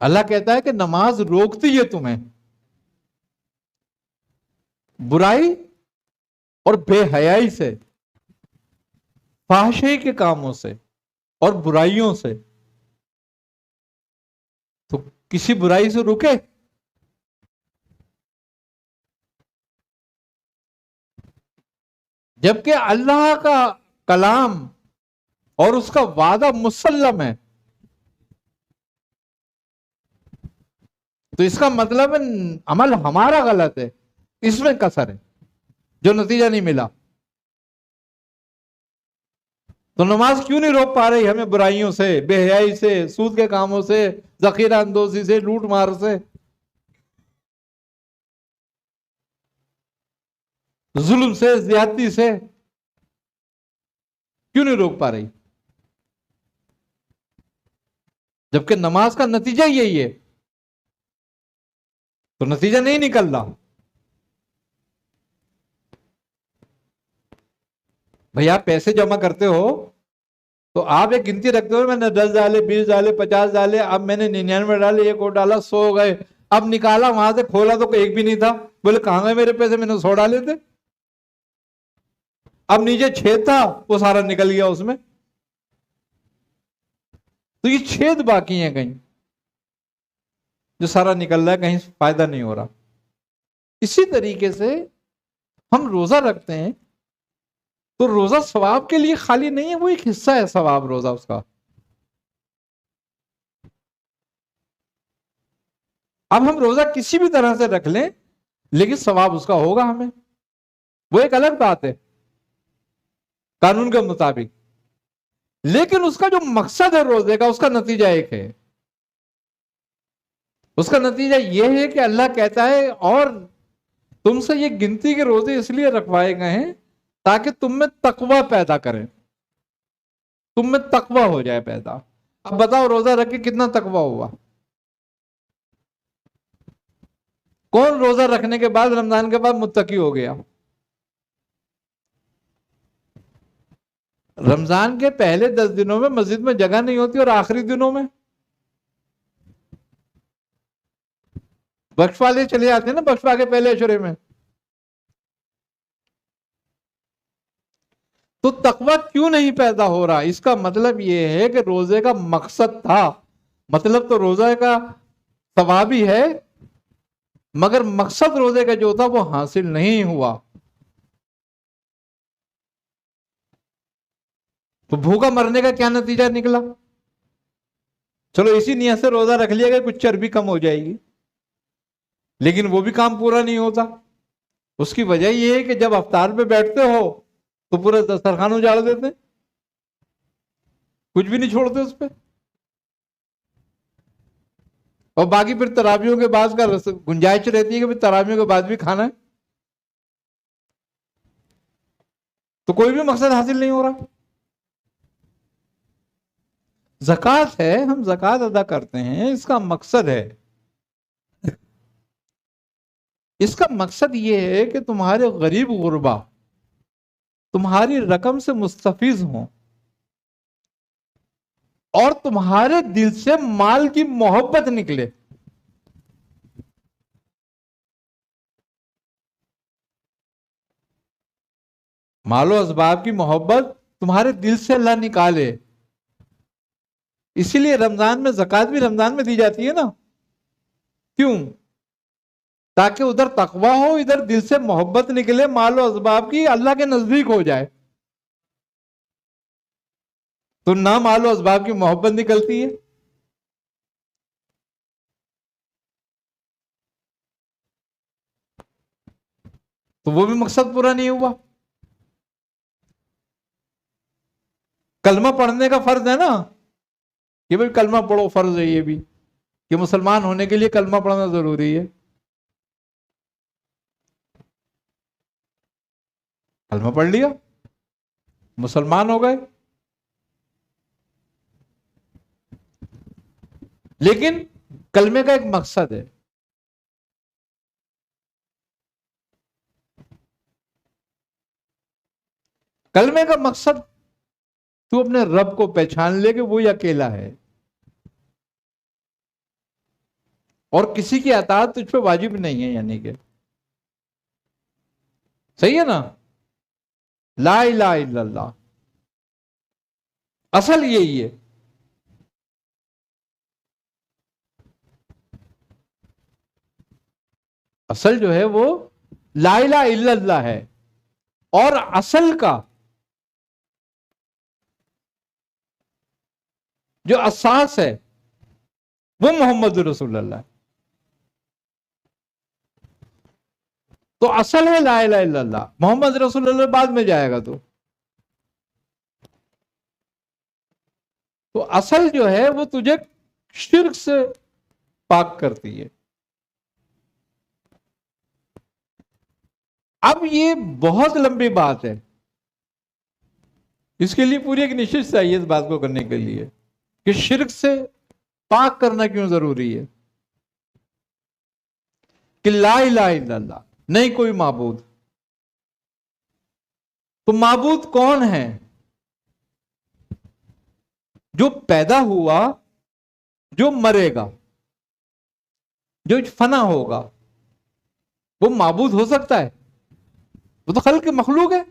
A: اللہ کہتا ہے کہ نماز روکتی ہے تمہیں برائی اور بے حیائی سے، فحاشی کے کاموں سے اور برائیوں سے. تو کسی برائی سے رکے. جبکہ اللہ کا کلام اور اس کا وعدہ مسلم ہے، تو اس کا مطلب عمل ہمارا غلط ہے، اس میں کسر ہے جو نتیجہ نہیں ملا. تو نماز کیوں نہیں روک پا رہی ہمیں برائیوں سے، بے حیائی سے، سود کے کاموں سے، ذخیرہ اندوزی سے، لوٹ مار سے، ظلم سے، زیادتی سے؟ کیوں نہیں روک پا رہی جبکہ نماز کا نتیجہ یہی ہے؟ تو نتیجہ نہیں نکل رہا. بھئی آپ پیسے جمع کرتے ہو تو آپ ایک گنتی رکھتے ہو، میں نے 10 ڈالے، 20 ڈالے، 50 ڈالے، اب میں نے 99 ڈالے، ایک اور ڈالا، 100 ہو گئے. اب نکالا وہاں سے، کھولا تو ایک بھی نہیں تھا. بولے کہاں گئے میرے پیسے؟ میں نے 100 ڈالے تھے. اب نیچے 6 تھا، وہ سارا نکل گیا اس میں. تو یہ 6 باقی ہیں کہیں، جو سارا نکل رہا ہے، کہیں فائدہ نہیں ہو رہا. اسی طریقے سے ہم روزہ رکھتے ہیں تو روزہ ثواب کے لیے خالی نہیں ہے، وہ ایک حصہ ہے ثواب روزہ اس کا. اب ہم روزہ کسی بھی طرح سے رکھ لیں لیکن ثواب اس کا ہوگا ہمیں، وہ ایک الگ بات ہے قانون کے مطابق. لیکن اس کا جو مقصد ہے روزے کا، اس کا نتیجہ ایک ہے. اس کا نتیجہ یہ ہے کہ اللہ کہتا ہے اور تم سے یہ گنتی کے روزے اس لیے رکھوائے گئے ہیں تاکہ تم میں تقوی پیدا کریں، تم میں تقوی ہو جائے پیدا. اب بتاؤ روزہ رکھ کے کتنا تقوی ہوا؟ کون روزہ رکھنے کے بعد، رمضان کے بعد متقی ہو گیا؟ رمضان کے پہلے 10 دنوں میں مسجد میں جگہ نہیں ہوتی، اور آخری دنوں میں بخش والے چلے جاتے ہیں نا، بخشوا کے پہلے اشرے میں. تو تقوی کیوں نہیں پیدا ہو رہا؟ اس کا مطلب یہ ہے کہ روزے کا مقصد تھا، مطلب تو روزے کا ثوابی ہے، مگر مقصد روزے کا جو تھا وہ حاصل نہیں ہوا. تو بھوکا مرنے کا کیا نتیجہ نکلا؟ چلو اسی نیت سے روزہ رکھ لیا گیا کچھ چربی کم ہو جائے گی، لیکن وہ بھی کام پورا نہیں ہوتا. اس کی وجہ یہ ہے کہ جب افطار پہ بیٹھتے ہو تو پورا دسترخوان اجاڑ دیتے، کچھ بھی نہیں چھوڑتے اس پہ. اور باقی پھر تراویحوں کے بعد کا گنجائش رہتی ہے کہ پھر تراویحوں کے بعد بھی کھانا ہے، تو کوئی بھی مقصد حاصل نہیں ہو رہا. زکوٰۃ ہے، ہم زکوٰۃ ادا کرتے ہیں، اس کا مقصد ہے، اس کا مقصد یہ ہے کہ تمہارے غریب غربا تمہاری رقم سے مستفیض ہوں اور تمہارے دل سے مال کی محبت نکلے. مال و اسباب کی محبت تمہارے دل سے اللہ نکالے. اسی لیے رمضان میں زکوٰۃ بھی رمضان میں دی جاتی ہے نا. کیوں؟ تاکہ ادھر تقوی ہو، ادھر دل سے محبت نکلے مال و اسباب کی، اللہ کے نزدیک ہو جائے. تو نہ مال و اسباب کی محبت نکلتی ہے، تو وہ بھی مقصد پورا نہیں ہوا. کلمہ پڑھنے کا فرض ہے نا، کہ بھئی کلمہ پڑھو، فرض ہے یہ بھی کہ مسلمان ہونے کے لیے کلمہ پڑھنا ضروری ہے. کلمہ پڑھ لیا، مسلمان ہو گئے. لیکن کلمے کا ایک مقصد ہے. کلمے کا مقصد تو اپنے رب کو پہچان لے کہ وہی اکیلا ہے، اور کسی کی اطاعت تجھ پہ واجب نہیں ہے. یعنی کہ صحیح ہے نا؟ لا الہ الا اللہ اصل یہی ہے. اصل جو ہے وہ لا الہ الا اللہ ہے، اور اصل کا جو اساس ہے وہ محمد رسول اللہ ہے. تو اصل ہے لا الہ الا اللہ، محمد رسول اللہ بعد میں جائے گا. تو اصل جو ہے وہ تجھے شرک سے پاک کرتی ہے. اب یہ بہت لمبی بات ہے، اس کے لیے پوری ایک نشست چاہیے اس بات کو کرنے کے لیے کہ شرک سے پاک کرنا کیوں ضروری ہے. کہ لا الہ الا اللہ، نہیں کوئی معبود. تو معبود کون ہے؟ جو پیدا ہوا، جو مرے گا، جو فنا ہوگا، وہ معبود ہو سکتا ہے؟ وہ تو خلق مخلوق ہے.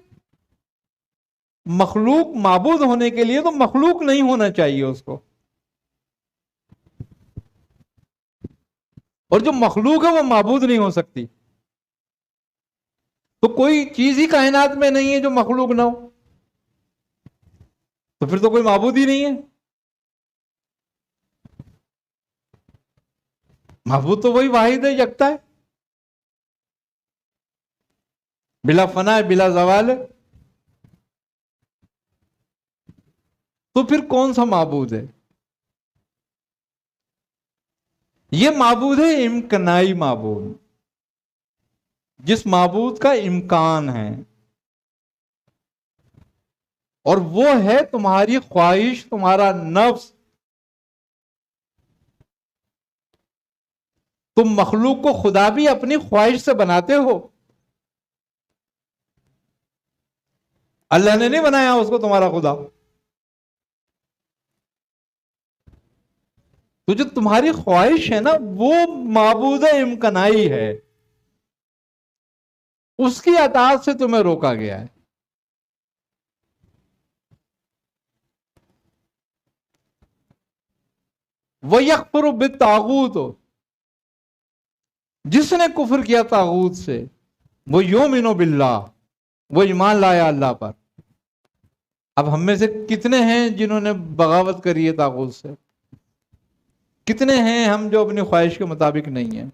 A: مخلوق معبود ہونے کے لیے تو مخلوق نہیں ہونا چاہیے اس کو، اور جو مخلوق ہے وہ معبود نہیں ہو سکتی. تو کوئی چیز ہی کائنات میں نہیں ہے جو مخلوق نہ ہو، تو پھر تو کوئی معبود ہی نہیں ہے. معبود تو وہی واحد ہے، یکتا ہے، بلا فنا ہے، بلا زوال ہے. تو پھر کون سا معبود ہے؟ یہ معبود ہے امکنائی معبود، جس معبود کا امکان ہے، اور وہ ہے تمہاری خواہش، تمہارا نفس. تم مخلوق کو خدا بھی اپنی خواہش سے بناتے ہو، اللہ نے نہیں بنایا اس کو تمہارا خدا. تو جو تمہاری خواہش ہے نا، وہ معبود امکنائی ہے، اس کی اطاعت سے تمہیں روکا گیا ہے. وَيَكْفُرُ بِالطَّاغُوتِ، جس نے کفر کیا طاغوت سے، وہ یؤمن باللہ، وہ ایمان لایا اللہ پر. اب ہم میں سے کتنے ہیں جنہوں نے بغاوت کری ہے طاغوت سے؟ کتنے ہیں ہم جو اپنی خواہش کے مطابق نہیں ہیں؟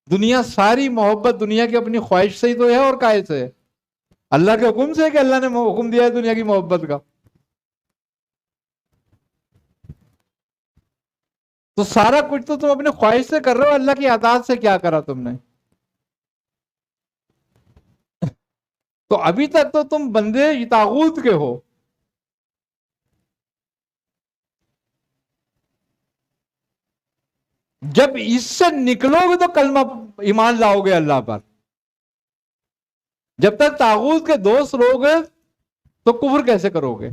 A: دنیا ساری محبت دنیا کی اپنی خواہش سے ہی تو ہے، اور کائے سے ہے؟ اللہ کے حکم سے، کہ اللہ نے حکم دیا ہے دنیا کی محبت کا. تو سارا کچھ تو تم اپنی خواہش سے کر رہے ہو، اللہ کی اطاعت سے کیا کرا تم نے؟ تو ابھی تک تو تم بندے طاغوت کے ہو. جب اس سے نکلو گے تو کلمہ ایمان لاؤ گے اللہ پر. جب تک طاغوت کے دوست رہو گے تو کفر کیسے کرو گے؟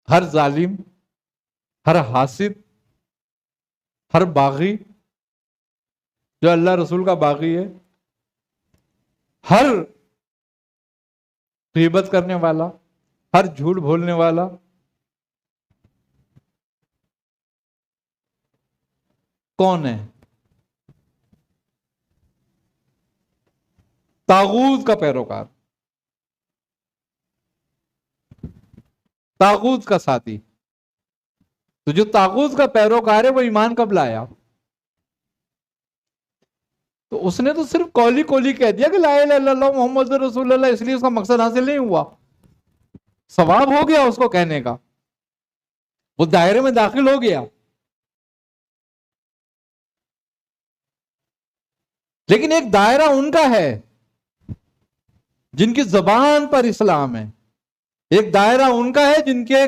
A: ہر ظالم، ہر حاسد، ہر باغی جو اللہ رسول کا باغی ہے، ہر غیبت کرنے والا، ہر جھوٹ بولنے والا، کون ہے؟ طاغوت کا پیروکار، طاغوت کا ساتھی. تو جو طاغوت کا پیروکار ہے وہ ایمان کب لایا؟ تو اس نے تو صرف کولی کولی کہہ دیا کہ لا الہ الا اللہ محمد رسول اللہ، اس لیے اس کا مقصد حاصل نہیں ہوا، ثواب ہو گیا اس کو کہنے کا، وہ دائرے میں داخل ہو گیا. لیکن ایک دائرہ ان کا ہے جن کی زبان پر اسلام ہے، ایک دائرہ ان کا ہے جن کے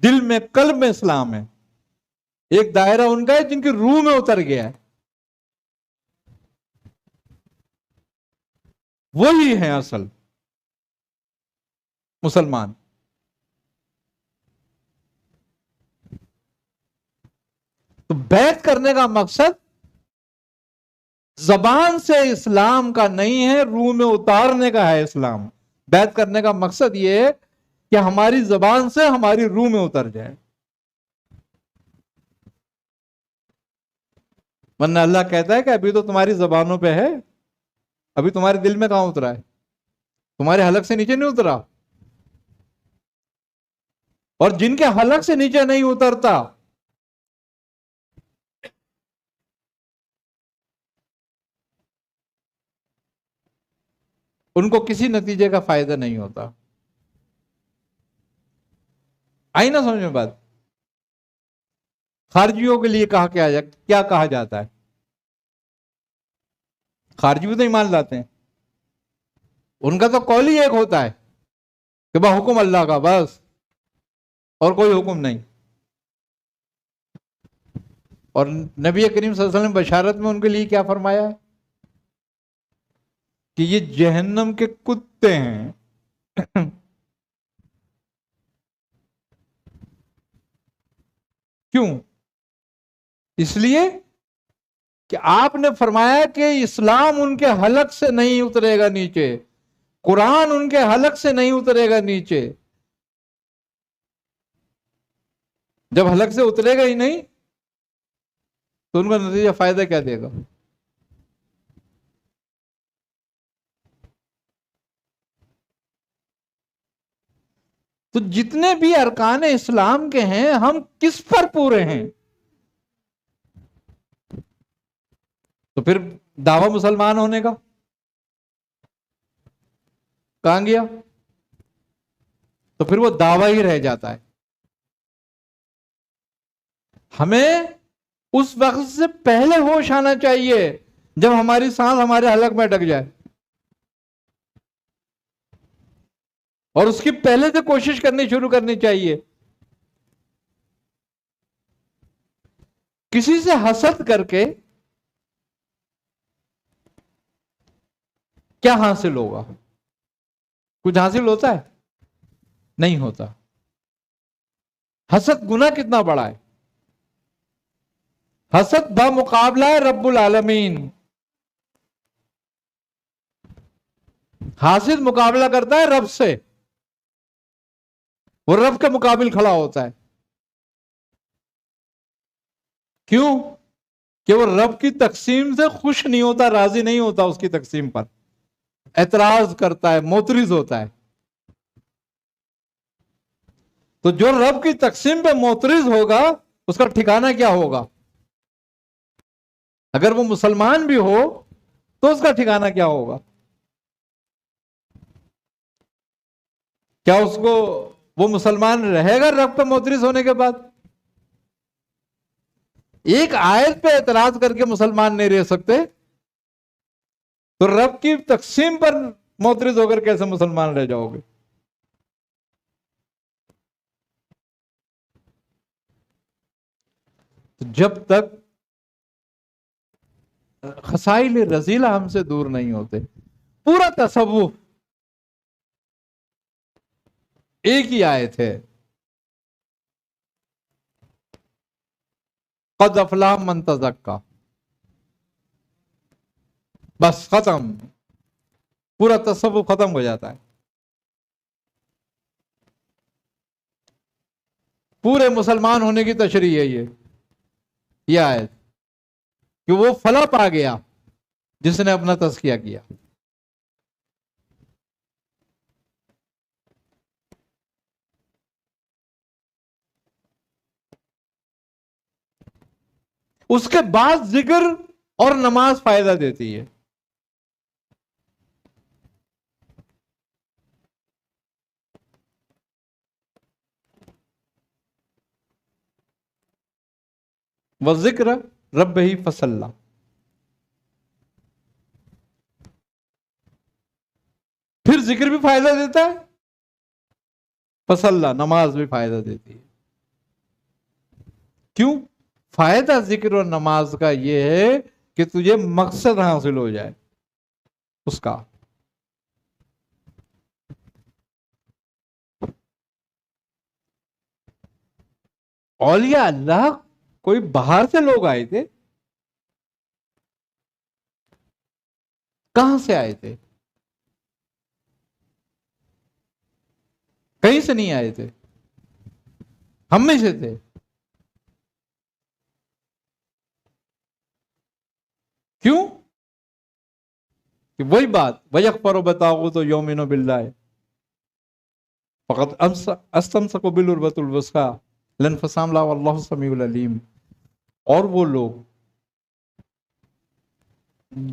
A: دل میں قلب میں اسلام ہے، ایک دائرہ ان کا ہے جن کی روح میں اتر گیا ہے. وہی ہیں اصل مسلمان. تو بیعت کرنے کا مقصد زبان سے اسلام کا نہیں ہے، روح میں اتارنے کا ہے اسلام. بیعت کرنے کا مقصد یہ ہے کہ ہماری زبان سے ہماری روح میں اتر جائے. ورنہ اللہ کہتا ہے کہ ابھی تو تمہاری زبانوں پہ ہے، ابھی تمہارے دل میں کہاں اترا ہے، تمہارے حلق سے نیچے نہیں اترا. اور جن کے حلق سے نیچے نہیں اترتا ان کو کسی نتیجے کا فائدہ نہیں ہوتا. آئی نا سمجھ میں بات؟ خارجیوں کے لیے کیا کہا جاتا ہے؟ خارجی بھی تو ایمان لاتے ہیں، ان کا تو قول ہی ایک ہوتا ہے کہ بس حکم اللہ کا، بس اور کوئی حکم نہیں. اور نبی کریم صلی اللہ علیہ وسلم بشارت میں ان کے لیے کیا فرمایا ہے کہ یہ جہنم کے کتے ہیں. کیوں؟ اس لیے کہ آپ نے فرمایا کہ اسلام ان کے حلق سے نہیں اترے گا نیچے، قرآن ان کے حلق سے نہیں اترے گا نیچے. جب حلق سے اترے گا ہی نہیں تو ان کا نتیجہ فائدہ کیا دے گا؟ تو جتنے بھی ارکان اسلام کے ہیں ہم کس پر پورے ہیں؟ تو پھر دعویٰ مسلمان ہونے کا کہاں گیا؟ تو پھر وہ دعویٰ ہی رہ جاتا ہے. ہمیں اس وقت سے پہلے ہوش آنا چاہیے جب ہماری سانس ہمارے حلق میں اٹک جائے، اور اس کی پہلے سے کوشش کرنی شروع کرنی چاہیے. کسی سے حسد کر کے کیا حاصل ہوگا؟ کچھ حاصل ہوتا ہے؟ نہیں ہوتا. حسد گناہ کتنا بڑا ہے. حسد بمقابلہ رب العالمین. حاسد مقابلہ کرتا ہے رب سے، وہ رب کے مقابل کھڑا ہوتا ہے. کیوں؟ کہ وہ رب کی تقسیم سے خوش نہیں ہوتا، راضی نہیں ہوتا، اس کی تقسیم پر اعتراض کرتا ہے، معترض ہوتا ہے. تو جو رب کی تقسیم پہ معترض ہوگا اس کا ٹھکانہ کیا ہوگا؟ اگر وہ مسلمان بھی ہو تو اس کا ٹھکانہ کیا ہوگا؟ کیا اس کو وہ مسلمان رہے گا رب پہ معترض ہونے کے بعد؟ ایک آیت پہ اعتراض کر کے مسلمان نہیں رہ سکتے تو رب کی تقسیم پر معترض ہو کر کیسے مسلمان رہ جاؤ گے؟ جب تک خسائل رذیلہ ہم سے دور نہیں ہوتے، پورا تصوف ایک ہی آیت ہے، قد افلح من تزکا، بس ختم، پورا تصوف ختم ہو جاتا ہے. پورے مسلمان ہونے کی تشریح ہے یہ آیت کہ وہ فلاح پا گیا جس نے اپنا تزکیہ کیا. اس کے بعد ذکر اور نماز فائدہ دیتی ہے. وذکر رب ہی فصلہ، پھر ذکر بھی فائدہ دیتا ہے، فصلہ نماز بھی فائدہ دیتی ہے. کیوں؟ فائدہ ذکر اور نماز کا یہ ہے کہ تجھے مقصد حاصل ہو جائے اس کا. اولیاء اللہ کوئی باہر سے لوگ آئے تھے؟ کہاں سے آئے تھے؟ کہیں سے نہیں آئے تھے، ہم میں سے تھے. کیوں؟ کہ وہی بات وَيَكْفُرُ بِالطَّاغُوتِ وَيُؤْمِنُ بِاللَّهِ فقط استمسک بالعروۃ الوثقی لا انفصام لها واللہ سمیع العلیم. اور وہ لوگ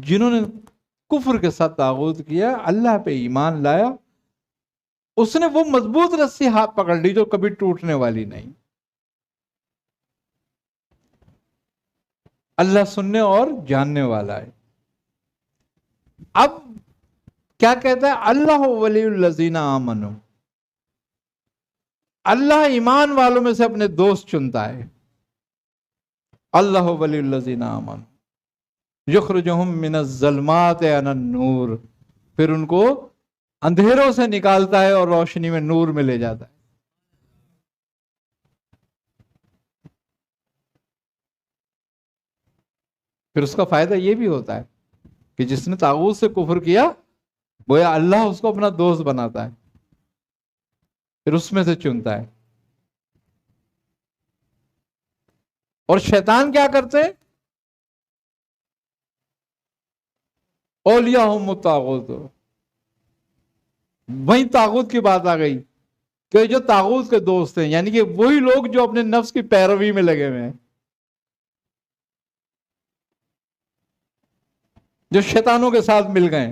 A: جنہوں نے کفر کے ساتھ طاغوت کیا، اللہ پہ ایمان لایا، اس نے وہ مضبوط رسی ہاتھ پکڑ لی جو کبھی ٹوٹنے والی نہیں. اللہ سننے اور جاننے والا ہے. اب کیا کہتا ہے؟ اللہ ولی الذین آمنوا، اللہ ایمان والوں میں سے اپنے دوست چنتا ہے. اللہ ولی الذین آمنوا یخرجہم من الظلمات الی النور، پھر ان کو اندھیروں سے نکالتا ہے اور روشنی میں نور میں لے جاتا ہے. پھر اس کا فائدہ یہ بھی ہوتا ہے کہ جس نے طاغوت سے کفر کیا، گویا اللہ اس کو اپنا دوست بناتا ہے، پھر اس میں سے چنتا ہے. اور شیطان کیا کرتے ہیں؟ اولیاءہم الطاغوت، وہیں طاغوت کی بات آ گئی کہ جو طاغوت کے دوست ہیں، یعنی کہ وہی لوگ جو اپنے نفس کی پیروی میں لگے ہوئے ہیں، جو شیطانوں کے ساتھ مل گئے.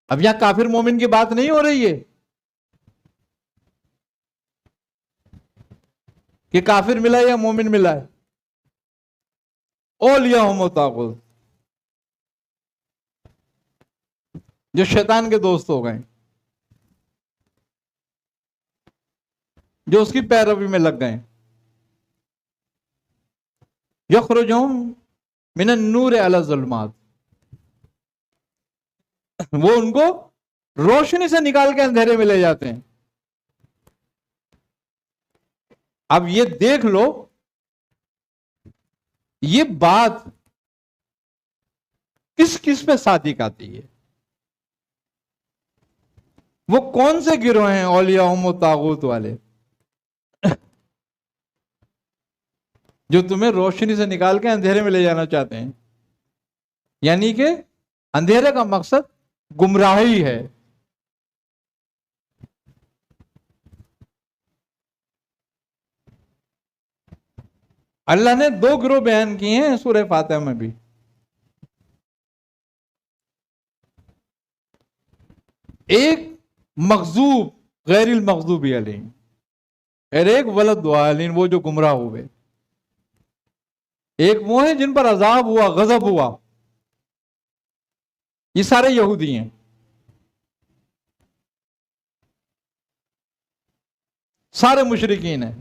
A: اب یہاں کافر مومن کی بات نہیں ہو رہی ہے کہ کافر ملا یا مومن ملا ہے. اولیاءہم الطاغوت، جو شیطان کے دوست ہو گئے، جو اس کی پیروی میں لگ گئے. یخرجہم من النور الی الظلمات، وہ ان کو روشنی سے نکال کے اندھیرے میں لے جاتے ہیں. اب یہ دیکھ لو، یہ بات کس کس پہ صادق آتی ہے؟ وہ کون سے گروہ ہیں اولیاءہم الطاغوت والے جو تمہیں روشنی سے نکال کے اندھیرے میں لے جانا چاہتے ہیں؟ یعنی کہ اندھیرے کا مقصد گمراہی ہے. اللہ نے 2 گروہ بیان کیے ہیں سورہ فاتحہ میں بھی. ایک مغضوب غیر المغضوب علیہم، اور ایک ولدالین، وہ جو گمراہ ہوئے. ایک وہ ہیں جن پر عذاب ہوا، غضب ہوا، یہ سارے یہودی ہیں، سارے مشرکین ہیں.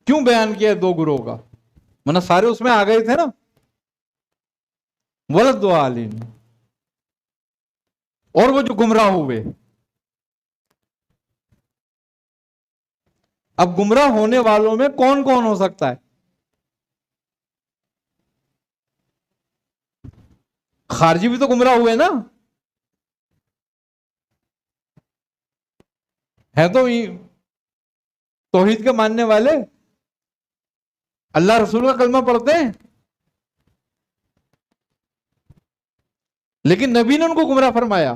A: کیوں بیان کیا 2 گروہ کا؟ ورنہ سارے اس میں آ گئے تھے نا. ولدالین، اور وہ جو گمراہ ہوئے. اب گمراہ ہونے والوں میں کون کون ہو سکتا ہے؟ خارجی بھی تو گمراہ ہوئے نا، ہے تو توحید کے ماننے والے، اللہ رسول کا کلمہ پڑھتے ہیں، لیکن نبی نے ان کو گمراہ فرمایا.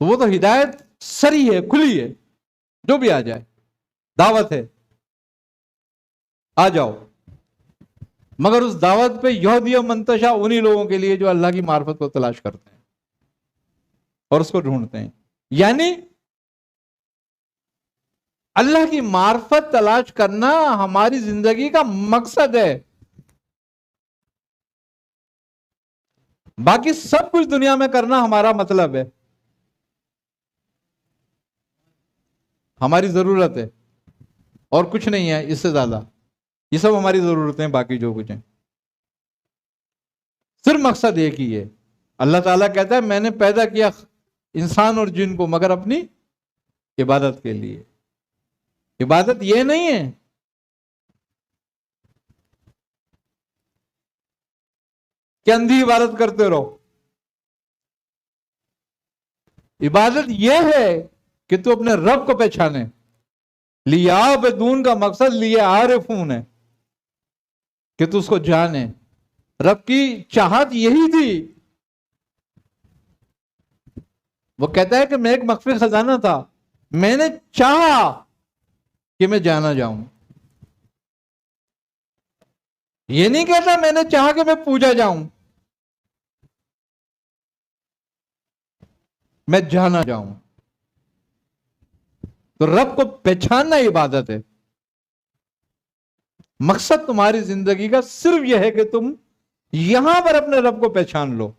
A: تو وہ تو ہدایت سری ہے، کھلی ہے، جو بھی آ جائے، دعوت ہے، آ جاؤ۔ مگر اس دعوت پہ یہودی و منتشا انہی لوگوں کے لیے جو اللہ کی معرفت کو تلاش کرتے ہیں اور اس کو ڈھونڈتے ہیں۔ یعنی اللہ کی معرفت تلاش کرنا ہماری زندگی کا مقصد ہے، باقی سب کچھ دنیا میں کرنا ہمارا مطلب ہے، ہماری ضرورت ہے، اور کچھ نہیں ہے اس سے زیادہ۔ یہ سب ہماری ضرورتیں ہیں، باقی جو کچھ ہیں صرف مقصد ایک ہی ہے۔ اللہ تعالیٰ کہتا ہے میں نے پیدا کیا انسان اور جن کو مگر اپنی عبادت کے لیے۔ عبادت یہ نہیں ہے کہ اندھی عبادت کرتے رہو، عبادت یہ ہے کہ تو اپنے رب کو پہچانے۔ لیعبدون کا مقصد لیعرفون ہے کہ تو اس کو جانے۔ رب کی چاہت یہی تھی، وہ کہتا ہے کہ میں ایک مخفی خزانہ تھا، میں نے چاہا کہ میں جانا جاؤں۔ یہ نہیں کہتا میں نے چاہا کہ میں پوجا جاؤں، میں جانا جاؤں۔ تو رب کو پہچاننا عبادت ہے۔ مقصد تمہاری زندگی کا صرف یہ ہے کہ تم یہاں پر اپنے رب کو پہچان لو،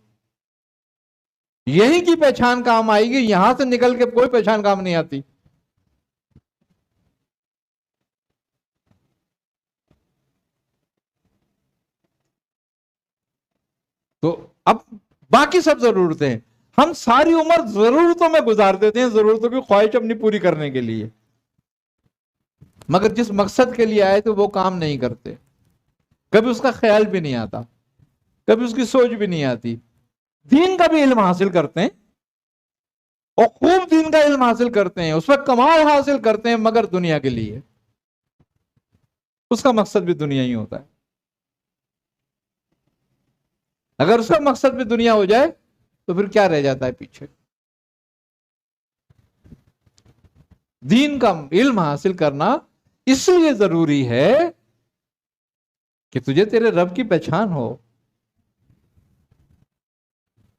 A: یہی کی پہچان کام آئے گی، یہاں سے نکل کے کوئی پہچان کام نہیں آتی۔ تو اب باقی سب ضرورتیں ہم ساری عمر ضرورتوں میں گزار دیتے ہیں، ضرورتوں کی خواہش اپنی پوری کرنے کے لیے، مگر جس مقصد کے لیے آئے تو وہ کام نہیں کرتے، کبھی اس کا خیال بھی نہیں آتا، کبھی اس کی سوچ بھی نہیں آتی۔ دین کا بھی علم حاصل کرتے ہیں اور خوب دین کا علم حاصل کرتے ہیں، اس پر کمال حاصل کرتے ہیں، مگر دنیا کے لیے، اس کا مقصد بھی دنیا ہی ہوتا ہے۔ اگر اس کا مقصد بھی دنیا ہو جائے تو پھر کیا رہ جاتا ہے پیچھے؟ دین کا علم حاصل کرنا اس لیے ضروری ہے کہ تجھے تیرے رب کی پہچان ہو۔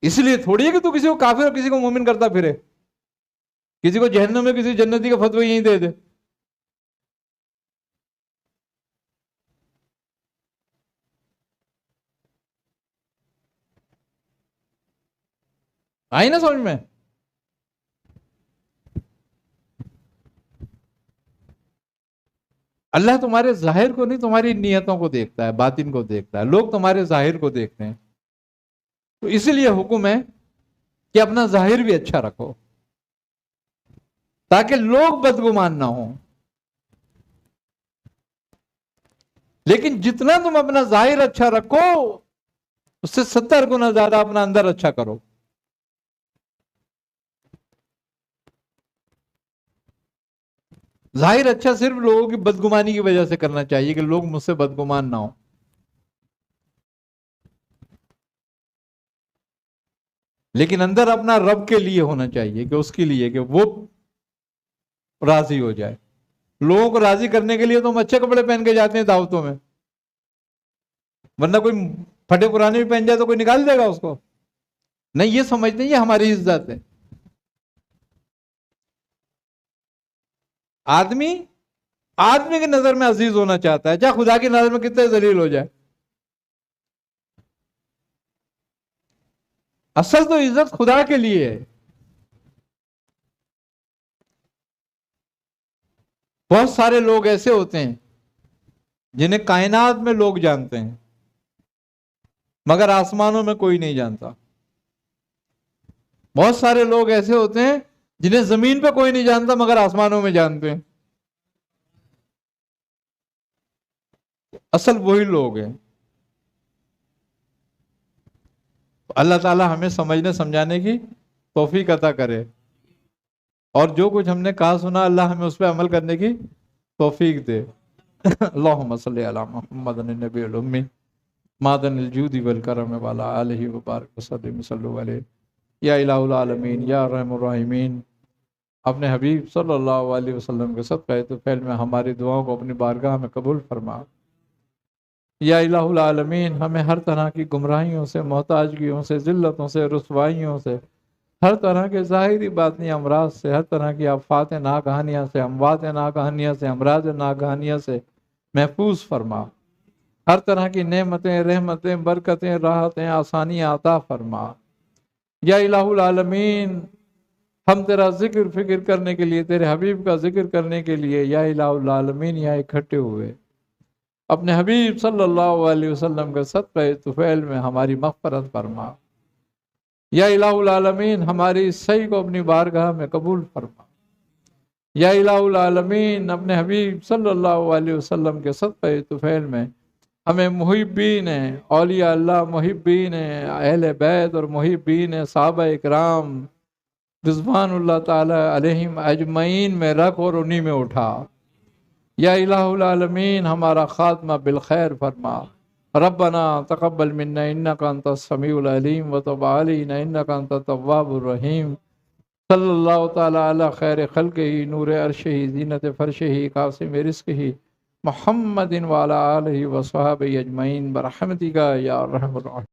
A: اس لیے تھوڑی ہے کہ تو کسی کو کافر اور کسی کو مومن کرتا پھرے، کسی کو جہنم میں کسی جنتی کا فتوی یہیں دے دے۔ آئی نا سمجھ میں؟ اللہ تمہارے ظاہر کو نہیں، تمہاری نیتوں کو دیکھتا ہے، باطن کو دیکھتا ہے۔ لوگ تمہارے ظاہر کو دیکھتے ہیں، تو اسی لیے حکم ہے کہ اپنا ظاہر بھی اچھا رکھو تاکہ لوگ بدگمان نہ ہوں۔ لیکن جتنا تم اپنا ظاہر اچھا رکھو اس سے 70 گنا زیادہ اپنا اندر اچھا کرو۔ ظاہر اچھا صرف لوگوں کی بدگمانی کی وجہ سے کرنا چاہیے کہ لوگ مجھ سے بدگمان نہ ہوں، لیکن اندر اپنا رب کے لیے ہونا چاہیے، کہ اس کے لیے کہ وہ راضی ہو جائے۔ لوگوں کو راضی کرنے کے لیے تو ہم اچھے کپڑے پہن کے جاتے ہیں دعوتوں میں، ورنہ کوئی پھٹے پرانے بھی پہن جائے تو کوئی نکال دے گا اس کو؟ نہیں، یہ سمجھتے ہیں یہ ہماری عزت ہے۔ آدمی کی نظر میں عزیز ہونا چاہتا ہے، چاہے خدا کی نظر میں کتنے ذلیل ہو جائے۔ اصل تو عزت خدا کے لیے ہے۔ بہت سارے لوگ ایسے ہوتے ہیں جنہیں کائنات میں لوگ جانتے ہیں مگر آسمانوں میں کوئی نہیں جانتا۔ بہت سارے لوگ ایسے ہوتے ہیں جنہیں زمین پہ کوئی نہیں جانتا مگر آسمانوں میں جانتے ہیں۔ اصل وہی لوگ ہیں۔ اللہ تعالی ہمیں سمجھنے سمجھانے کی توفیق عطا کرے، اور جو کچھ ہم نے کہا سنا اللہ ہمیں اس پہ عمل کرنے کی توفیق دے۔ اللہم صلی علی محمد النبی الامی معدن الجود والکرم وعلی آلہ وبارک وسلم صلی اللہ علیہ یا الہ العالمین یا رحم الراحمین، اپنے حبیب صلی اللہ علیہ وسلم کے صدقہ طفیل میں ہماری دعاؤں کو اپنی بارگاہ میں قبول فرما۔ یا الہ العالمین، ہمیں ہر طرح کی گمراہیوں سے، محتاجگیوں سے، ذلتوں سے، رسوائیوں سے، ہر طرح کے ظاہری باطنی امراض سے، ہر طرح کی آفات ناگہانیہ سے، اموات ناگہانیہ سے، امراض ناگہانیہ سے محفوظ فرما۔ ہر طرح کی نعمتیں، رحمتیں، برکتیں، راحتیں، آسانیاں عطا فرما۔ یا الہ العالمین، ہم تیرا ذکر فکر کرنے کے لیے، تیرے حبیب کا ذکر کرنے کے لیے یا الہ العالمین یہاں اکٹھے ہوئے، اپنے حبیب صلی اللہ علیہ وسلم کے صدقہ طفیل میں ہماری مغفرت فرما۔ یا الہ العالمین، ہماری اس سعی کو اپنی بارگاہ میں قبول فرما۔ یا الہ العالمین، اپنے حبیب صلی اللہ علیہ وسلم کے صدقہ طفیل میں ہمیں محبین اولیاء اللہ، محبین اہل بیت اور محبین صحابہ اکرام رضوان اللہ تعالی علیہم اجمعین میں رکھ اور انہی میں اٹھا۔ یا الہ العالمین، ہمارا خاتمہ بالخیر فرما۔ ربنا تقبل منا انک انت السمیع العلیم وتب علینا انک انت التواب الرحیم۔ صلی اللہ تعالی علی خیر خلقہ نور عرشہ زینت فرشہ قاسم رزقہ محمد وعلی آلہ وصحبہ اجمعین برحمتک یا ارحم الراحمین۔